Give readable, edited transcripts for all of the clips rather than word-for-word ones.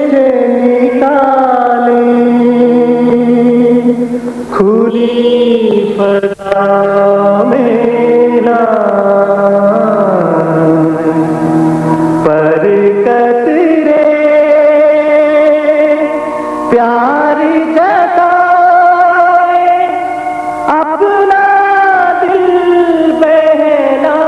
से निकाले खुली फजा मेरा पर कतरे प्यार जताए अपना दिल बहला।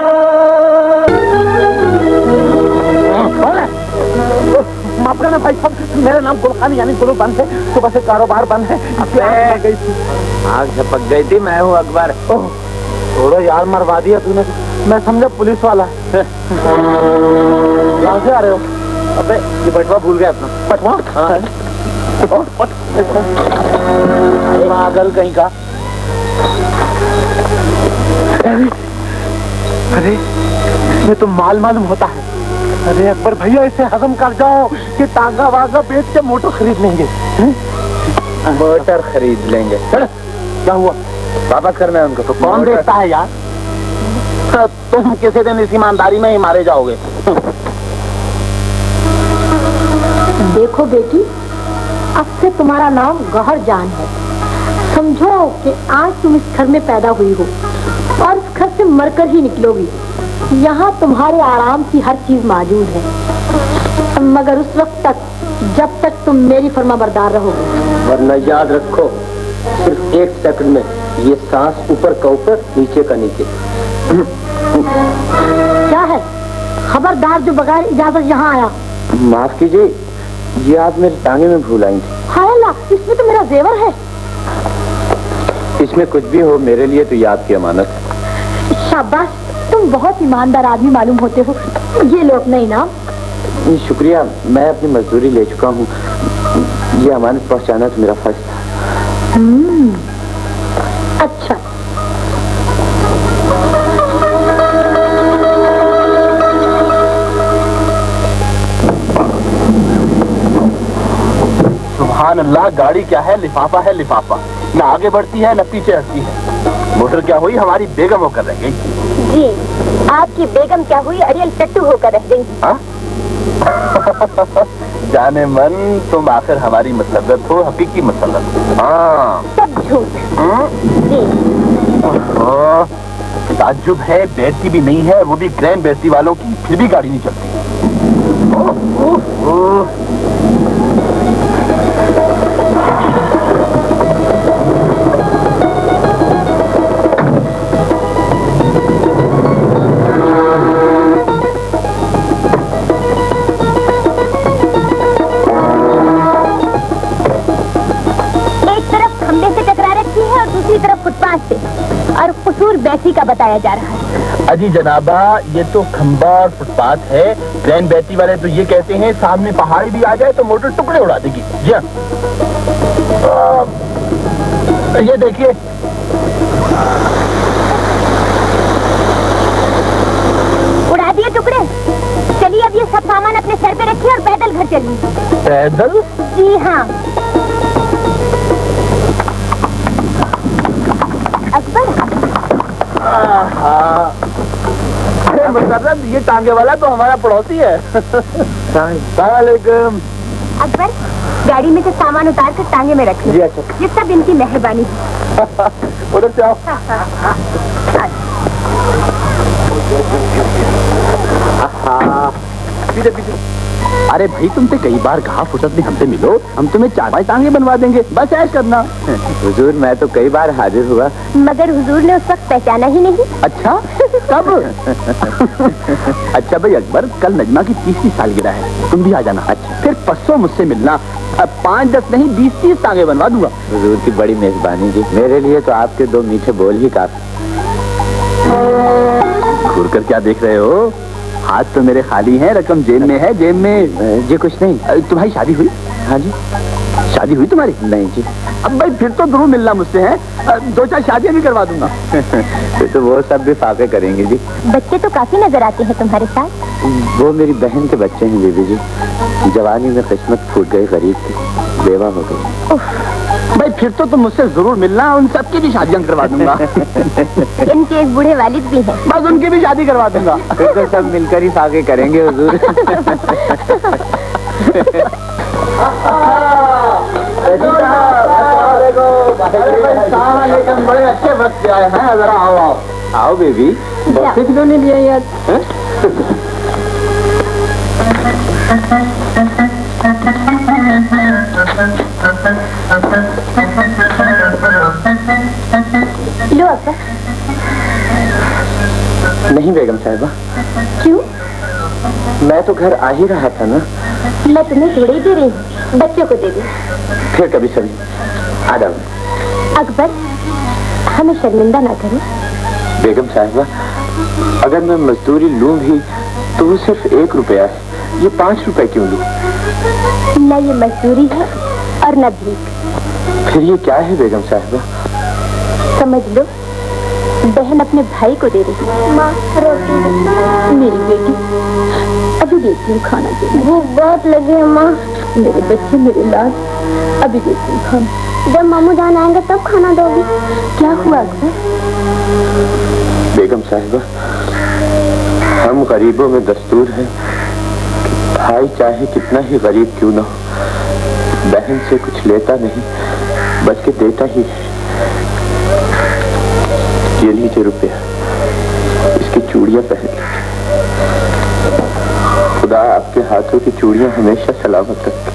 माफ करना भाई साहब, मेरा नाम गुलखान यानी गुलू बंद है। सुबह से कारोबार बंद है। आग झपक गई थी। मैं हूँ अकबर। थोड़ा यार मरवा दिया तूने। मैं समझा पुलिस वाला है। कहाँ से आ रहे हो? अबे ये बटवा भूल गया अपना। बटवा? हाँ। पागल कहीं का। अरे ये तो माल मालूम होता है। अरे अकबर भैया इसे हजम कर जाओ कि तांगा वागा बेच के मोटर खरीद लेंगे। मोटर खरीद लेंगे। क्या हुआ? वापस करना है उनको। तो कौन देखता है यार? तुम किसी दिन इस ईमानदारी में ही मारे जाओगे। देखो बेटी, अब से तुम्हारा नाम गौहर जान है। समझो कि आज तुम इस घर में पैदा हुई हो और इस घर से मरकर ही निकलोगी। यहाँ तुम्हारे आराम की हर चीज मौजूद है, मगर उस वक्त तक जब तक तुम मेरी फरमाबरदार रहोगे। वरना याद रखो, सिर्फ 1 सेकंड में ये सांस ऊपर का ऊपर नीचे का नीचे। क्या है? खबरदार जो बगैर इजाजत यहाँ आया। माफ कीजिए, ये आप मेरी टांगे में भूल आई थी। हाय अल्लाह, इसमें तो मेरा जेवर है। इसमें कुछ भी हो, मेरे लिए तो याद की अमानत। शाबाश, तुम बहुत ईमानदार आदमी मालूम होते हो। ये लो अपना इनाम। शुक्रिया, मैं अपनी मजदूरी ले चुका हूँ। ये अमानत पहुँचाना तो मेरा फर्ज था। अच्छा, सुभान अल्लाह, गाड़ी क्या है? लिफाफा है लिफाफा। न आगे बढ़ती है न पीछे हटती है। मोटर क्या हुई? हमारी बेगम होकर रह गई। जी, आपकी बेगम क्या हुई? अरियल टट्टू होकर रह गई। जाने मन, तुम आखिर हमारी मसरत हो, हकीकी मसरत। हाँ, सब झूठ। जी, ताज्जुब है, बैठती भी नहीं है, वो भी ग्रैंड बैठती वालों की, फिर भी गाड़ी नहीं चलती। और कसूर बैठी का बताया जा रहा है। अजी जनाबा, ये तो खंबा और फुटपाथ है। ग्रैंड बैटरी वाले तो ये कहते हैं सामने पहाड़ी भी आ जाए तो मोटर टुकड़े उड़ा देगी। जी हाँ, ये देखिए, उड़ा दिए टुकड़े। चलिए अब ये सब सामान अपने सर पे रखिए और पैदल घर चलिए। पैदल? जी हाँ। अकबर, अरे मुसर्रत, ये टांगे वाला तो हमारा पड़ोसी है। सलामुअलैकुम। अकबर, गाड़ी में से सामान उतार कर टांगे में रखिए। जी अच्छा। ये सब इनकी मेहरबानी है। उधर से आओ। पीछे पीछे। अरे भाई, तुमसे कई बार कहा फुर्सत में हमसे मिलो, हम तुम्हें 4-5 टांगे बनवा देंगे, बस ऐश करना। हुजूर, मैं तो कई बार हाजिर हुआ, मगर हुजूर ने उस वक्त पहचाना ही नहीं। अच्छा, कब? अच्छा भाई अकबर, कल नजमा की 30वीं सालगिरह है, तुम भी आ जाना। अच्छा, फिर परसों मुझसे मिलना। अब 5-10 नहीं 20-30 टांगे बनवा दूंगा। हुजूर की बड़ी मेहरबानी जी। मेरे लिए तो आपके 2 मीठे बोल ही काफी। घूर कर क्या देख रहे हो? हाथ तो मेरे खाली हैं, रकम जेब में है। जेब में जी कुछ नहीं। तुम्हारी शादी हुई? हाँ जी। शादी हुई तुम्हारी? नहीं जी। अब भाई फिर तो जरूर मिलना मुझसे है। 2-4 शादियां भी करवा दूंगा। फिर तो वो सब भी फाके करेंगे जी। बच्चे तो काफी नजर आते हैं तुम्हारे साथ। वो मेरी बहन के बच्चे हैं बीबी जी। जवानी में किस्मत फूट गई, गरीब थी, बेवा हो गई। भाई फिर तो तुम मुझसे जरूर मिलना, उन सबकी भी शादियां करवा दूंगा। इनके एक बूढ़े वालिद भी हैं। बस उनकी भी शादी करवा दूंगा। फिर तो सब मिलकर ही फाके करेंगे हुजूर। बड़े अच्छे वक्त से आए हैं, जरा आओ आओ आओ बेबी। बक्से क्यों नहीं लिया यार? लो अब्बा। नहीं बेगम साहिबा, क्यों? मैं तो घर आ ही रहा था ना। मैं तुम्हें थोड़ी दे रही हूँ, बच्चों को दे दे। फिर कभी सभी आदाब। अकबर, हमें शर्मिंदा ना करो। बेगम साहिबा, अगर मैं मजदूरी लूं भी तो वो सिर्फ 1 रुपया है, ये 5 रुपए क्यों लूं? न ये मजदूरी है और न भीख। फिर ये क्या है बेगम साहिबा? समझ लो, बहन अपने भाई को दे रही है। माँ, रोटी दे। मेरी बेटी, अभी देती हूँ खाना दे। भूख बहुत लगी है माँ। मेरे बच्चे, मेरे लाल, अभी देती हूँ खाना। जब मामू जान आएंगे तब खाना दोगी। क्या हुआ अक्सर? बेगम साहिबा, हम गरीबों में दस्तूर है, भाई चाहे कितना ही गरीब क्यों ना हो, बहन से कुछ लेता नहीं बल्कि देता ही है। ये लीजिए रुपया, इसकी चूड़ियां पहन लीजिए। खुदा आपके हाथों की चूड़ियां हमेशा सलामत रखे।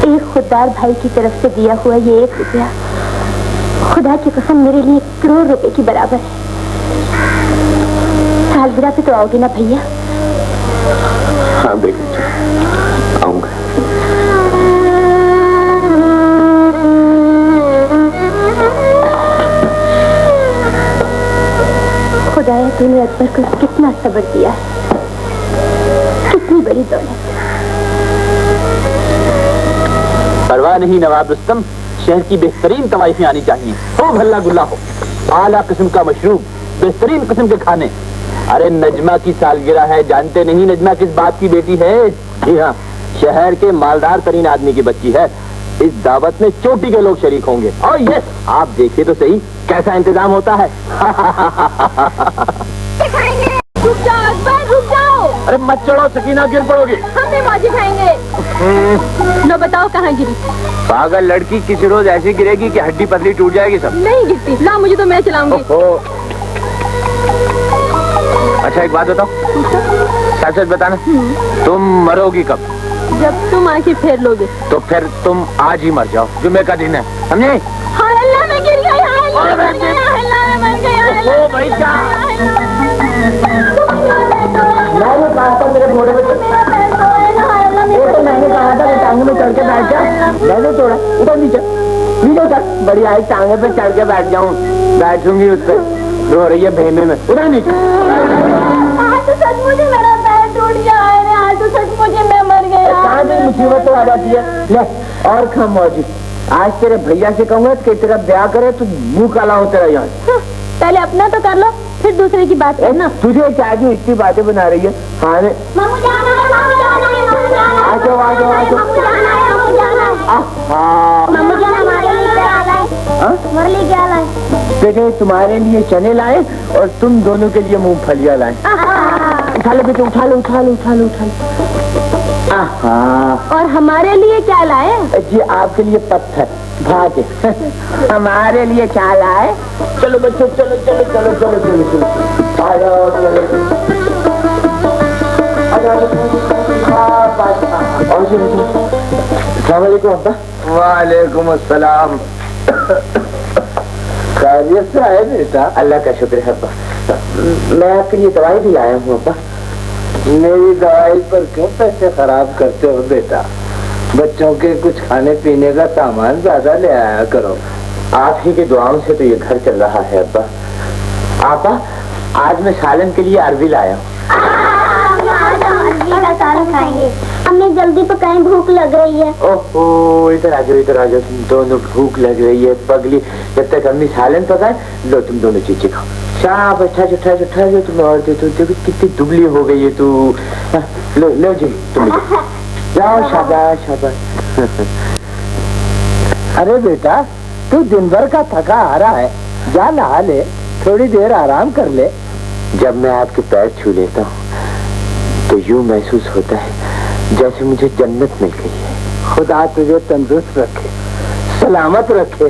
एक खुददार भाई की तरफ से दिया हुआ ये 1 रुपया, खुदा की कसम मेरे लिए 1 करोड़ रुपए की बराबर है। सालगिरह पे तो आओगे ना भैया? हाँ बेगम जी, आऊंगा। खुदाया तूने अकबर को कितना सब्र दिया है, कितनी बड़ी दौलत। परवाह नहीं नवाब रुस्तम, शहर की बेहतरीन तवाइफें आनी चाहिए। खूब हल्ला गुल्ला हो, आला किस्म का मशरूब, बेहतरीन किस्म के खाने। अरे नजमा की सालगिरह है, जानते नहीं नजमा किस बाप की बेटी है? जी हाँ, शहर के मालदार तरीन आदमी की बच्ची है। इस दावत में चोटी के लोग शरीक होंगे। और यस, आप देखिए तो सही कैसा इंतजाम होता है। रुक जाओ अकबर, रुक जाओ। अरे मत चढ़ो सकीना, गिर पड़ोगे। हम भी मौजी खाएंगे। लो बताओ कहाँ गिरी? पागल लड़की, किसी रोज ऐसी गिरेगी कि हड्डी पतली टूट जाएगी सब। नहीं गिरती। ला मुझे तो मैं चलाऊंगी। अच्छा एक बात बताओ, सच सच बताना, तुम मरोगी कब? जब तुम आंखें फेर लोगे। तो फिर तुम आज ही मर जाओ, जुम्मे का दिन है, समझे? हाय अल्लाह, मैं गिर गई। हाय अल्लाह, मैं मर गई। हाय अल्लाह, मैं मर गई। हाय अल्लाह, भाई क्या? मैंने कहा था मेरे घोड़े में, मेरा पैर तो है ना। हाय अल्लाह, वो तो मैंने कहा था मैं टांगे में चढ़ के बैठ जा। मैंने तोड़ा, उधर नीचे नीचे उतर। बढ़िया है, टांगे पे चढ़ के बैठ जाऊं, बैठूंगी उस पर। रो रही है भेने में, उधर नीचे। आज तो सचमुच मेरा पैर टूट गया है। आज तो सचमुच मैं मर गया। कहाँ से मुसीबत तो आ जाती है। ले और खा मौजी। आज तेरे भैया से कहूंगा कि तेरा ब्याह करे तो मुंह काला हो तेरा यहाँ। पहले अपना तो कर लो, फिर दूसरे की बात करना। तुझे क्या जो इतनी बातें बना रही है? हाँ रे, मामू जाना है, मामू जाना है, मामू जाना है। आ जाओ आ जाओ आ जाओ। मामू जाना है, मामू जाना है। हाँ मामू जाना हमारे लिए क्या लाए? हमारे लिए क्या लाए? बेटे, तुम्हारे लिए चने लाए और तुम दोनों के लिए मूंगफलियां लाए। उठा लो बेटे, उठा लो उठा लो उठा लो उठा लो। और हमारे लिए क्या लाए? जी आपके लिए पत्थर भागे। हमारे लिए क्या लाए? चलो बच्चों, चलो चलो चलो चलो चलो चलो आ जाओ, चलो आ जाओ। और अस्सलाम वालेकुम अब्बा। वालेकुम अस्सलाम। खैरियत से आए बेटा? अल्लाह का शुक्र है अब्बा। मैं आपके लिए दवाई भी लाया हूँ अब्बा। मेरी दवाई पर क्यों पैसे खराब करते हो बेटा? बच्चों के कुछ खाने पीने का सामान ज्यादा ले आया करो। आप ही की दुआओं से तो ये घर चल रहा है अब्बा। आपा, आज मैं सालन के लिए अरबी लाया हूँ। खाएंगे। हमें जल्दी पकाएं, भूख लग रही है। ओहो, इधर आ जाओ इधर आ जाओ, तुम दोनों भूख लग रही है पगली। जब तक अम्मी सालन पकाए, लो तुम दोनों चीजें खाओ। शाबाश, ठा जो तुम और दे तो देखो कितनी दुबली हो गई है तू। लो लो जी तुम जाओ, शाबाश शाबाश। अरे बेटा, तू दिन भर का थका आ रहा है, जा नहा ले, थोड़ी देर आराम कर ले। जब मैं आपके पैर छू लेता हूँ तो यूं महसूस होता है जैसे मुझे जन्नत मिल गई है। खुदा तुझे तंदुरुस्त रखे, सलामत रखे।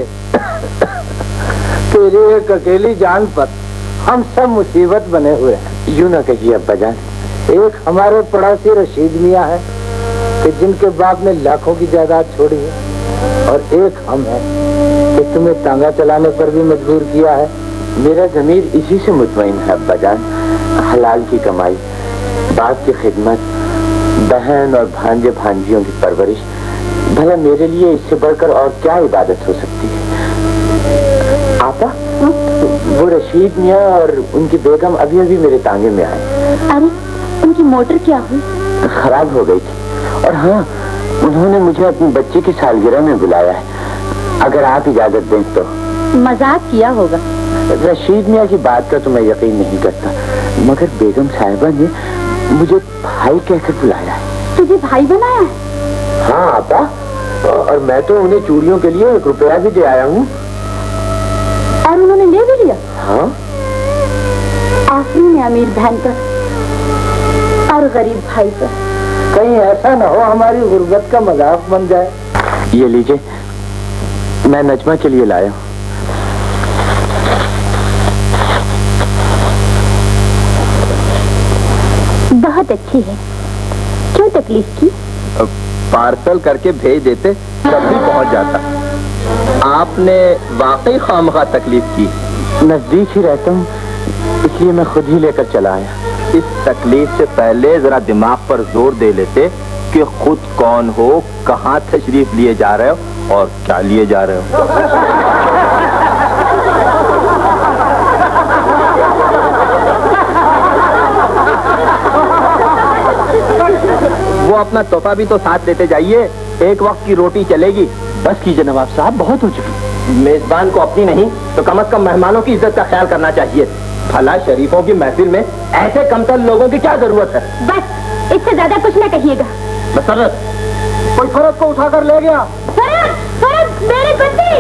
तेरी एक अकेली जान पर हम सब मुसीबत बने हुए हैं। यूं ना कहिए अब्बा जान। एक हमारे पड़ोसी रशीद मियाँ है कि जिनके बाप ने लाखों की जायदाद छोड़ी है, और एक हम हैं कि तुम्हें तांगा चलाने पर भी मजबूर किया है। मेरा ज़मीर इसी से मुतमईन है अब्बा जान। हलाल की कमाई, बाप की खिदमत, बहन और भांजे भांजियों की परवरिश, भला मेरे लिए इससे बढ़कर और क्या इबादत हो सकती है। आपा, वो रशीद मियाँ और उनकी बेगम अभी अभी मेरे तांगे में आए। अरे उनकी मोटर क्या हुई? खराब हो गई थी। और हाँ, उन्होंने मुझे अपनी बच्ची की सालगिरह में बुलाया है। अगर आप इजाजत दें तो। मजाक किया होगा। रशीद मियाँ की बात का तो मैं यकीन नहीं करता, मगर बेगम साहिबा ने मुझे भाई कहकर बुलाया है। तुझे भाई बनाया है? हाँ आपा, और मैं तो उन्हें चूड़ियों के लिए 1 रुपया भी दे आया हूँ। और उन्होंने ले भी लिया? हाँ। आफरीन है अमीर बहन पर और गरीब भाई पर। कहीं ऐसा न हो हमारी गुर्बत का मजाक बन जाए। ये लीजिए, मैं नजमा के लिए लाया हूँ। बहुत अच्छी है। क्यों तकलीफ की? पार्सल करके भेज देते तब भी पहुंच जाता। आपने वाकई खामखा तकलीफ की। नजदीक ही रहता हूँ, इसलिए मैं खुद ही लेकर चला आया। इस तकलीफ से पहले जरा दिमाग पर जोर दे लेते कि खुद कौन हो, कहाँ तशरीफ लिए जा रहे हो और क्या लिए जा रहे हो। वो अपना तोहफा भी तो साथ लेते जाइए, एक वक्त की रोटी चलेगी। बस कीजिए नवाब साहब, बहुत हो चुकी। मेजबान को अपनी नहीं तो कम से कम मेहमानों की इज्जत का ख्याल करना चाहिए। भला शरीफों की महफिल में ऐसे कमतर लोगों की क्या जरूरत है। बस इससे ज्यादा कुछ न कहिएगा। मसरत, कोई फर्क को उठाकर ले गया। फरद, फरद, मेरी बच्ची,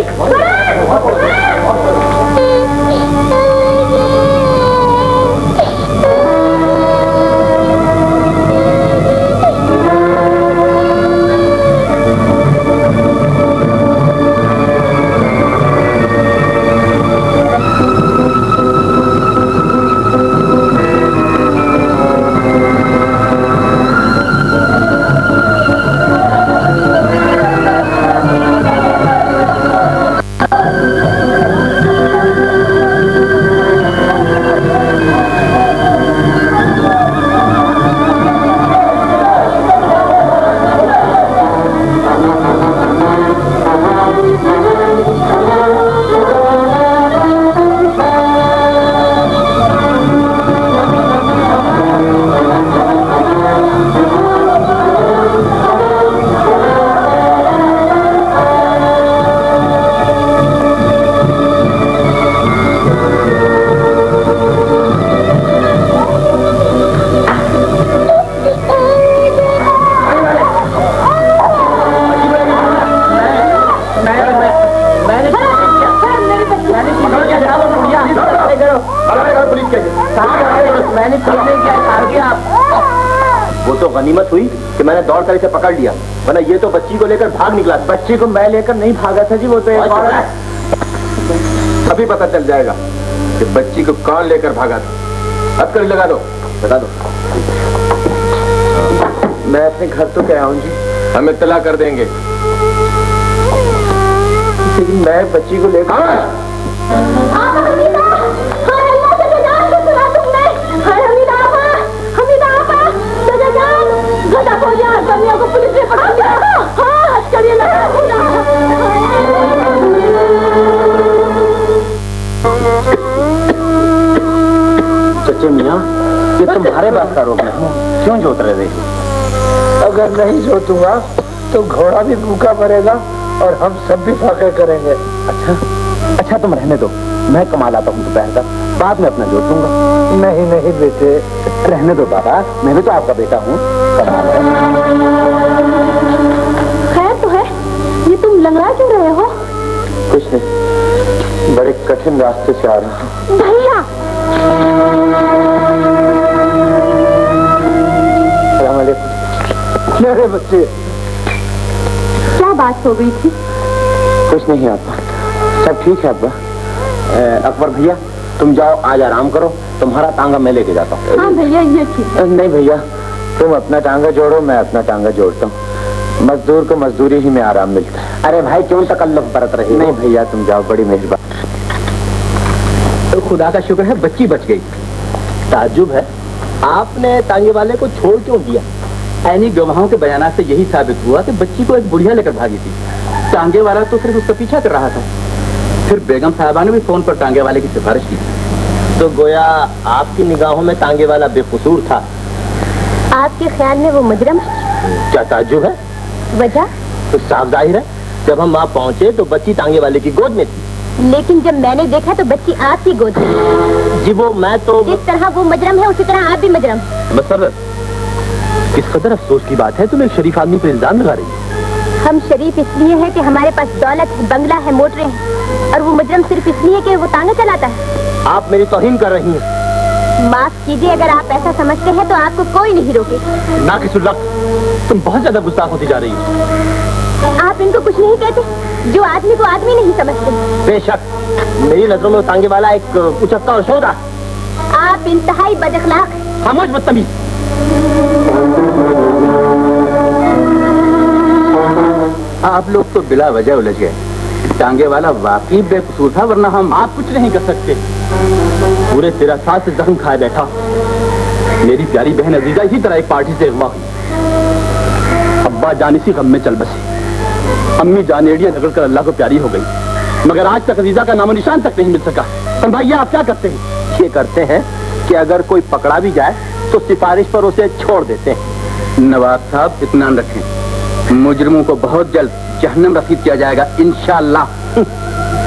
वो तो गनीमत हुई कि मैंने दौड़ कर इसे पकड़ लिया, वरना ये तो बच्ची को लेकर भाग निकला। बच्ची को मैं लेकर नहीं भागा था जी, वो तो एक और है। अभी पता चल जाएगा कि बच्ची को कौन लेकर भागा था। अब कर लगा दो, बता दो। मैं अपने घर तो गया हूँ जी। हम इत्तला कर देंगे। लेकिन मैं बच्ची को लेकर पुलिस ने पकड़ लिया। हाँ, करिए ना। सच्चे मियाँ, ये तुम्हारे बात का रोक नहीं, क्यों जोत रहे थे? अगर नहीं जोतूंगा तो घोड़ा भी भूखा मरेगा और हम सब भी फाके करेंगे। अच्छा तुम रहने दो, मैं कमा लाता हूँ दोपहर का, बाद में अपना जोतूंगा। नहीं नहीं बेटे, रहने दो बाबा, मैं भी तो आपका बेटा हूँ। खैर तो है, ये तुम लंगड़ा क्यों रहे हो? कुछ नहीं, बड़े कठिन रास्ते से आ रहा हूँ। भैया, अस्सलाम वालेकुम। मेरे बच्चे, बात हो गई थी? कुछ नहीं अब्बा, सब ठीक है अब्बा। अकबर भैया तुम जाओ, आज आराम करो, तुम्हारा टांगा मैं लेके जाता हूँ। हाँ भैया ये ठीक है। नहीं भैया, तुम अपना टांगा जोड़ो, मैं अपना टांगा जोड़ता हूँ। मजदूर को मजदूरी ही में आराम मिलता है। अरे भाई क्यों तकल्लुफ बरत रही? नहीं भैया तुम जाओ, बड़ी मेहरबानी। तो खुदा का शुक्र है बच्ची बच गई। ताज्जुब है, आपने टांगे वाले को छोड़ क्यों दिया? ऐनी गवाहों के बयानात से यही साबित हुआ कि बच्ची को एक बुढ़िया लेकर भागी थी। टांगे वाला तो सिर्फ उसका पीछा कर रहा था। फिर बेगम साहबा ने भी फोन पर टांगे वाले की सिफारिश की थी। तो गोया आपकी निगाहों में टांगे वाला बेकसूर था। आपके ख्याल में वो मुजरम? क्या ताज्जुब है? वजह? तो साफ जाहिर है, जब हम वहाँ पहुँचे तो बच्ची टांगे वाले की गोद में थी। लेकिन जब मैंने देखा तो बच्ची आपकी गोद में। जी वो मैं तो जिस तरह वो मुजरम है उसी तरह आप भी मुजरम। मसर्रत, किस कदर अफसोस की बात है, तुम एक शरीफ आदमी पर इल्जाम लगा रही हो। हम शरीफ इसलिए है कि हमारे पास दौलत है, बंगला है, मोटरें हैं, और वो मुजरम सिर्फ इसलिए कि वो तांगा चलाता है। आप मेरी तौहीन कर रही हैं। माफ कीजिए, अगर आप ऐसा समझते हैं तो आपको कोई नहीं रोके। ना किसुल्लाह, तुम बहुत ज्यादा गुस्ताख होती जा रही हो। आप इनको कुछ नहीं कहते जो आदमी को आदमी नहीं समझते। बेशक, मेरी नजरों में तांगे वाला एक उचक्का और सौदा। आप इंतहाई बदअखलाक हैं। खामोश बदतमीज। आप लोग तो बिला वजह उलझ गए। टांगे वाला वाकई बेकसूर था, वरना हम आप कुछ नहीं कर सकते। पूरे 13 साल से जख्म खाए बैठा। मेरी प्यारी बहन अजीजा इसी तरह एक पार्टी से अगवा हुई। अब्बा जान इसी गम में चल बसे। अम्मी जान एड़ियां रगड़ कर अल्लाह को प्यारी हो गई, मगर आज तक अजीजा का नामो निशान तक नहीं मिल सका। भैया आप क्या करते हैं? ये करते हैं कि अगर कोई पकड़ा भी जाए तो सिफारिश पर उसे छोड़ देते हैं। नवाब साहब इत्मीनान रखें, मुजरिमों को बहुत जल्द जहन्नम रसीद किया जाएगा इंशाअल्लाह।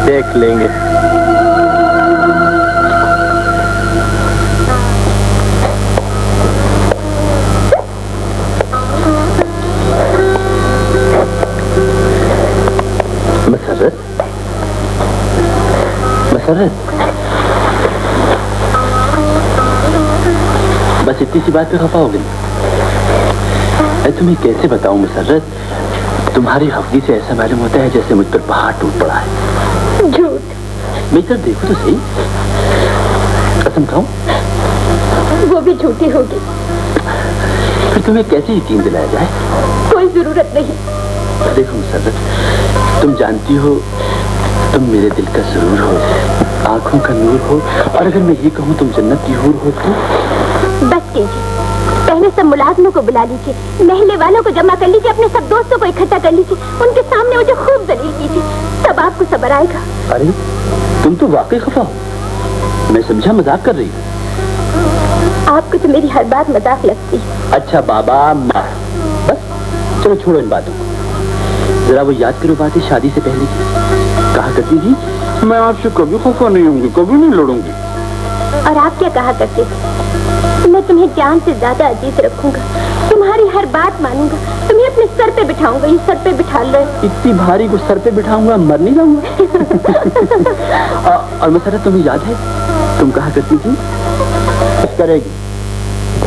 देख लेंगे। मसर्रत, बस इतनी सी बात पे खफा हो गई। मैं तुम्हें कैसे बताऊं मसर्रत, तुम्हारी खफगी से ऐसा मालूम होता है जैसे मुझ पर पहाड़ टूट पड़ा है। झूठ। मेरी तरफ देखो तो सही, कसम खाऊं? वो भी झूठी होगी। फिर तुम्हें कैसे यकीन दिलाया जाए? कोई जरूरत नहीं। देखो मसर्रत, तुम जानती हो तुम मेरे दिल का सुरूर हो, आंखों का नूर हो, और अगर मैं ये कहूँ तुम जन्नत की हूर हो तो। बस कीजिए, पहले सब मुलाजमों को बुला लीजिए, महल्ले वालों को जमा कर लीजिए, अपने सब दोस्तों को इकट्ठा कर लीजिए, उनके सामने मुझे खूब दलील कीजिए, तब आपको सब्र आएगा। अरे तुम तो वाकई खफा हो। मैं समझा मजाक कर रही हूँ। आपको तो मेरी हर बात मजाक लगती है। अच्छा बाबा माफ, बस चलो छोड़ो इन बातों को। जरा वो याद करो बातें शादी से पहले की। कहा करती थी मैं आपसे कभी खफा नहीं होंगी, कभी नहीं लड़ूंगी। और आप क्या कहा करते थे? मैं तुम्हें जान से ज्यादा अजीज रखूंगा, तुम्हारी हर बात मानूंगा, तुम्हें अपने सर पे बिठाऊंगा। ये सर पे बिठा लो। इतनी भारी को सर पे बिठाऊंगा, मर नहीं जाऊंगा। और मसर्रत तुम्हें याद है तुम कहा करती थी करेगी,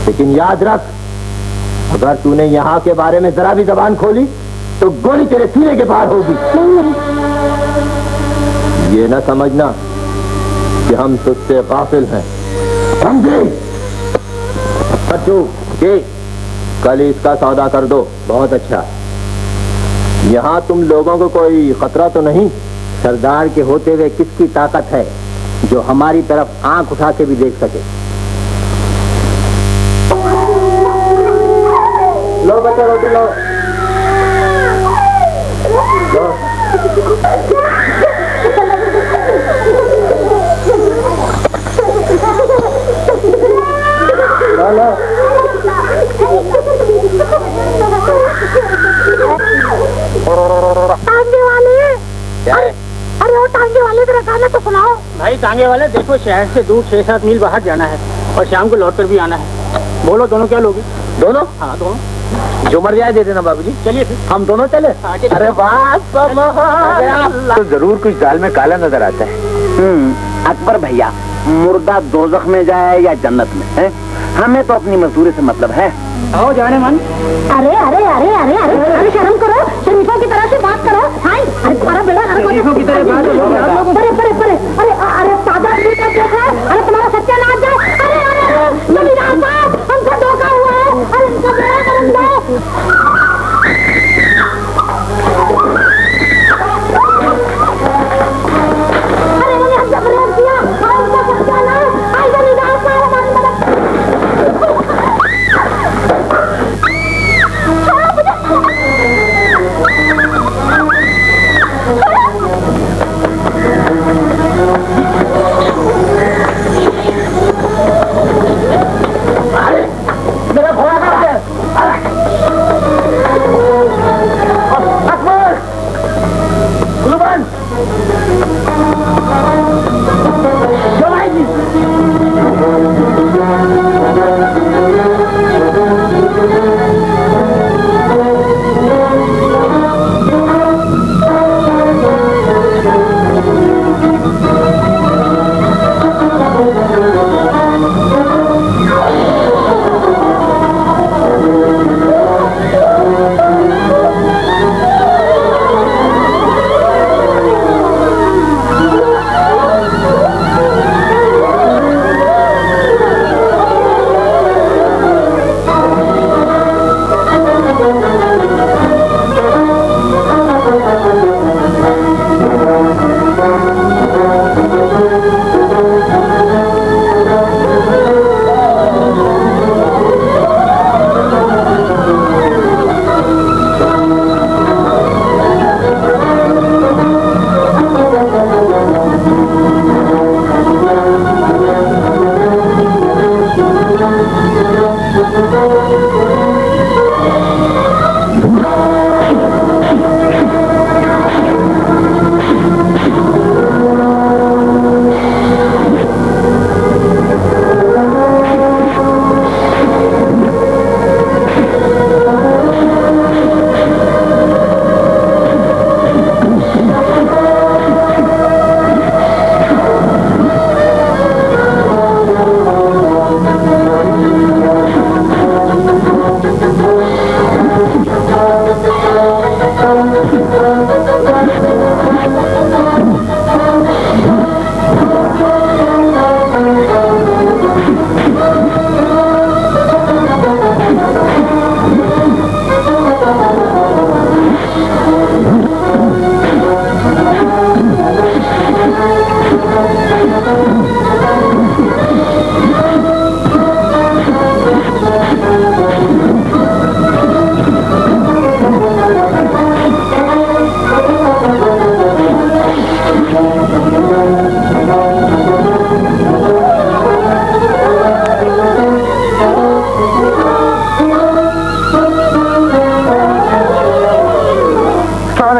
लेकिन याद रख अगर तूने यहाँ के बारे में जरा भी जबान खोली तो गोली तेरे सीने के पार होगी। ये ना समझना कि हम तुझसे गाफिल हैं, समझे? कल इसका सौदा कर दो। बहुत अच्छा। यहाँ तुम लोगों को कोई खतरा तो नहीं? सरदार के होते हुए किसकी ताकत है जो हमारी तरफ आंख उठा के भी देख सके? लो बच्चा रोटी लो। टांगे वाले, क्या है? अरे वो टांगे वाले का गाना तो सुनाओ। भाई टांगे वाले देखो, शहर से दूर 6-7 मील बाहर जाना है और शाम को लौट कर भी आना है। बोलो दोनों क्या लोगे? दोनों? हाँ दोनों। जो मर जाए दे देना बाबूजी। चलिए फिर हम दोनों चले। अरे वाह, तो जरूर कुछ दाल में काला नजर आता है। अकबर भैया, मुर्दा दोजख में जाए या जन्नत में है, हमें तो अपनी मजदूरी से मतलब है। आओ जाने मन। अरे अरे अरे अरे अरे अरे शर्म करो, शरीफों की तरह से बात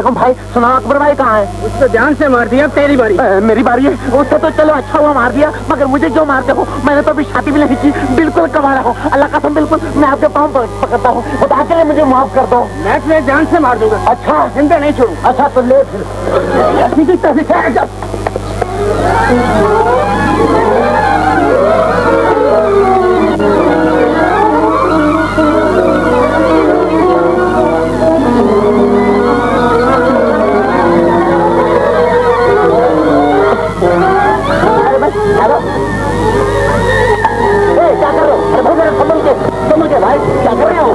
अलैकुम भाई। सुना अकबर भाई कहाँ है? उसको जान से मार दिया, अब तेरी बारी। मेरी बारी है। उससे तो चलो अच्छा हुआ मार दिया, मगर मुझे क्यों मारते हो? मैंने तो अभी शादी भी नहीं की, बिल्कुल कमारा हो। अल्लाह कसम बिल्कुल मैं आपके पाँव पकड़ता हूँ, खुदा के लिए मुझे माफ कर दो। मैं तुम्हें जान से मार दूंगा। अच्छा जिंदा नहीं छोड़ू। अच्छा तो ले फिर। क्या कर रहे हो? अरे भाई जरा संभल के भाई, क्या कर रहे हो?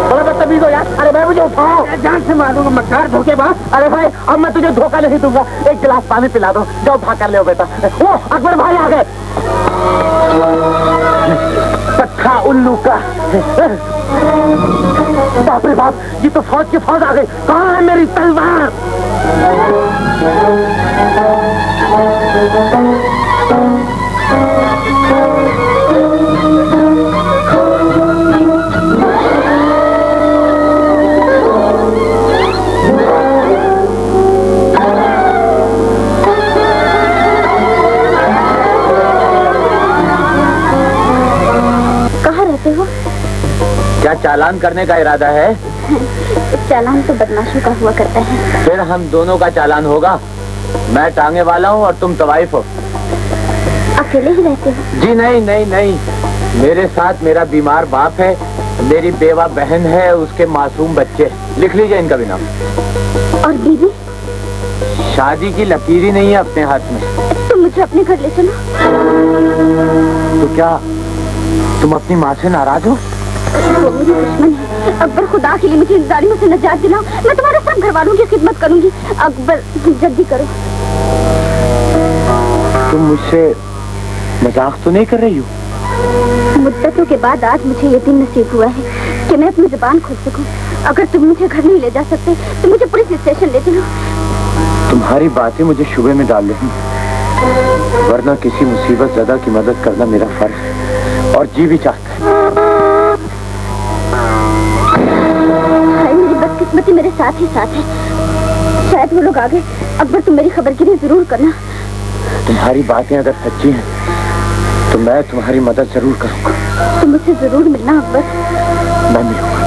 बड़ा बदतमीज हो यार। अरे भाई मुझे उठाओ। जान से मार दूंगा, मक्कार धोखेबाज। अरे भाई अब मैं तुझे धोखा नहीं दूंगा, एक गिलास पानी पिला दो, जाओ भाग कर ले बेटा। वो अकबर भाई आ गए। पट्टा उल्लू का। बाप रे बाप, ये तो फौज की फौज आ गई। कहाँ है मेरी तलवार? कहाँ रहते हो? क्या चालान करने का इरादा है? चालान तो बदमाशों का हुआ करता है। फिर हम दोनों का चालान होगा। मैं टांगे वाला हूँ और तुम तवाइफ हो। अकेले ही रहते हो? जी नहीं नहीं नहीं, मेरे साथ मेरा बीमार बाप है, मेरी बेवा बहन है, उसके मासूम बच्चे। लिख लीजिए इनका भी नाम। और बीवी? शादी की लकीर ही नहीं है अपने हाथ में। तुम मुझे अपने घर ले चलो। तो क्या तुम अपनी माँ से नाराज हो? वो मेरी दुश्मन है। अकबर खुदा के लिए मुझे इन जालिमों से निजात दिलाओ, मैं तुम्हारे सब घर वालों की खिदमत करूंगी। अकबर जल्दी करो। तुम मुझसे मजाक तो नहीं कर रही हो? मुद्दतों के बाद आज मुझे ये दिन नसीब हुआ है कि मैं अपनी जुबान खोल सकूं। अगर तुम मुझे घर नहीं ले जा सकते तो मुझे पुलिस स्टेशन ले चलो। तुम्हारी बातें मुझे शुबे में डाल रही, वरना किसी मुसीबत ज़दा की मदद करना मेरा फर्ज है और जी भी चाहता है। हाय मेरी बदकिस्मती मेरे साथ ही साथ है। शायद वो लोग आ गए। अकबर तुम मेरी खबरगिरी जरूर करना। तुम्हारी बातें अगर सच्ची हैं तो मैं तुम्हारी मदद जरूर करूंगा। तुम मुझसे जरूर मिलना अकबर। मैं मिलूंगा।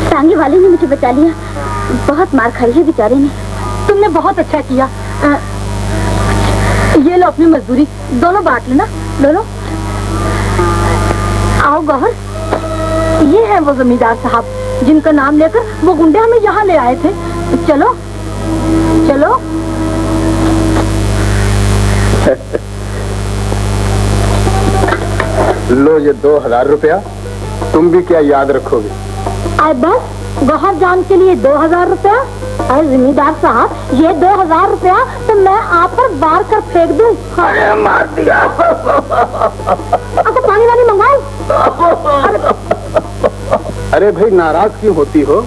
टांगे वाले ने मुझे बचा लिया, बहुत मार खाई है बेचारे ने। तुमने बहुत अच्छा किया। ये लो अपनी मजदूरी, दोनों बांट लेना। लो आओ गौहर, ये है वो जमींदार साहब जिनका नाम लेकर वो गुंडे हमें यहाँ ले आए थे। चलो चलो। लो ये 2000 रुपया, तुम भी क्या याद रखोगे? आए बस गौहर जान के लिए 2000 रुपया? अरे जमींदार साहब ये 2000 रुपया तो मैं आप पर वार कर फेंक दूं। अरे मार दिया। आपको पानी वानी मंगाओ? अरे भाई नाराज क्यों होती हो?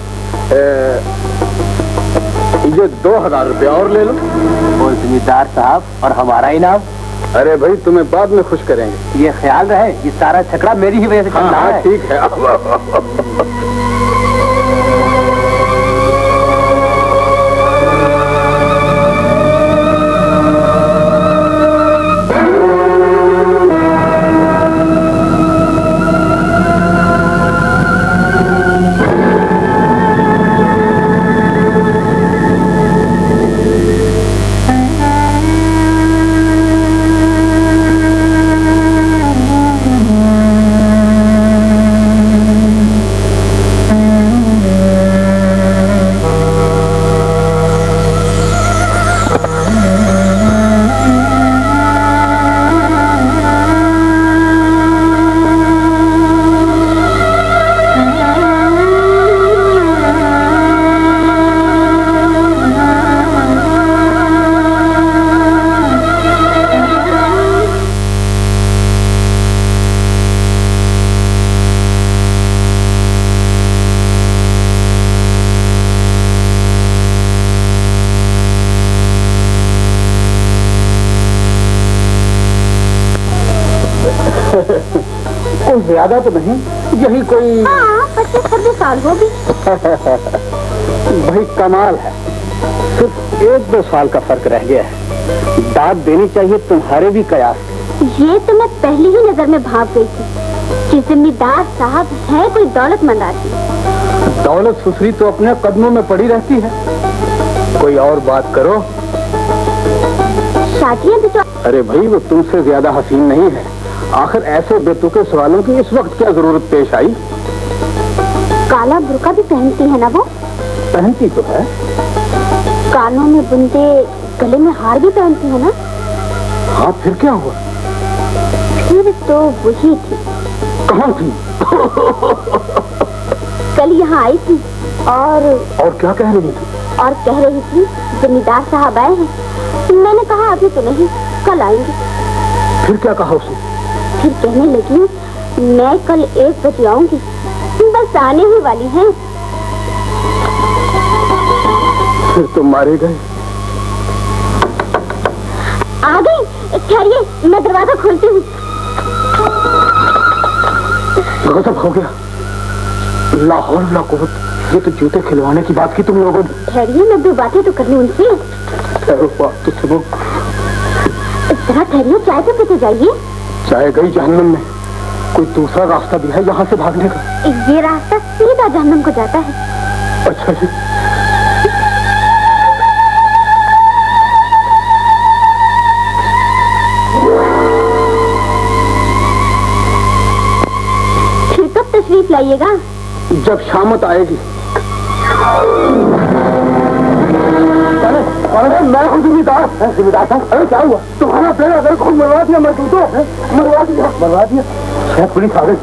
ये 2000 रुपया और ले लो। और जमींदार साहब और हमारा इनाम? अरे भाई तुम्हें बाद में खुश करेंगे। ये ख्याल रहे, ये सारा छकड़ा मेरी ही वजह से चल रहा है। ठीक है। कोई ज्यादा तो नहीं, यही कोई हाँ 25-26 साल होगी। भाई कमाल है, सिर्फ 1-2 साल का फर्क रह गया है। दाद देनी चाहिए तुम्हारे भी कयास। ये तो मैं पहली ही नजर में भाग गई थी कि जमींदार साहब है कोई दौलतमंद आदमी। दौलत सुसरी तो अपने कदमों में पड़ी रहती है। कोई और बात करो। शादियाँ भी तो। अरे भाई वो तुमसे ज्यादा हसीन नहीं है। आखिर ऐसे बेतुके सवालों की इस वक्त क्या जरूरत पेश आई? काला बुर्का भी पहनती है ना वो? पहनती तो है। कानों में बुंदे, गले में हार भी पहनती है ना? हाँ फिर क्या हुआ? फिर तो वही थी। कहाँ थी? कल यहाँ आई थी और क्या कह रही थी? और कह रही थी जमींदार साहब आए हैं। मैंने कहा अभी तो नहीं, कल आएंगे। फिर क्या कहा उसने? फिर कहने लगी मैं कल 1 बजे आऊंगी, बस आने ही वाली हैं। फिर तो मारे गए। आ गई, ठहरिए मैं दरवाजा खोलती हूँ। गजब हो गया। लाहौर ला कुव्वत, ये तो जूते खिलवाने की बात की तुम लोगों ने। ठहरिए मैं 2 बातें तो कर लूं उनसे। बात तो सुनो। जरा ठहरिए, चाय तो पीते जाइए। चाय गई जहन्नम में। कोई दूसरा रास्ता भी है यहाँ से भागने का? ये रास्ता सीधा जहन्नम को जाता है। अच्छा जी। फिर कब तशरीफ लाइएगा? जब शामत आएगी। मैं हूँ जिम्मेदार। जिम्मेदार साहब, अरे क्या हुआ? तुम्हारा बेड़ा अगर खूब मरवा दिया, मैं तो मरवा दिया। शायद पुलिस आ गई।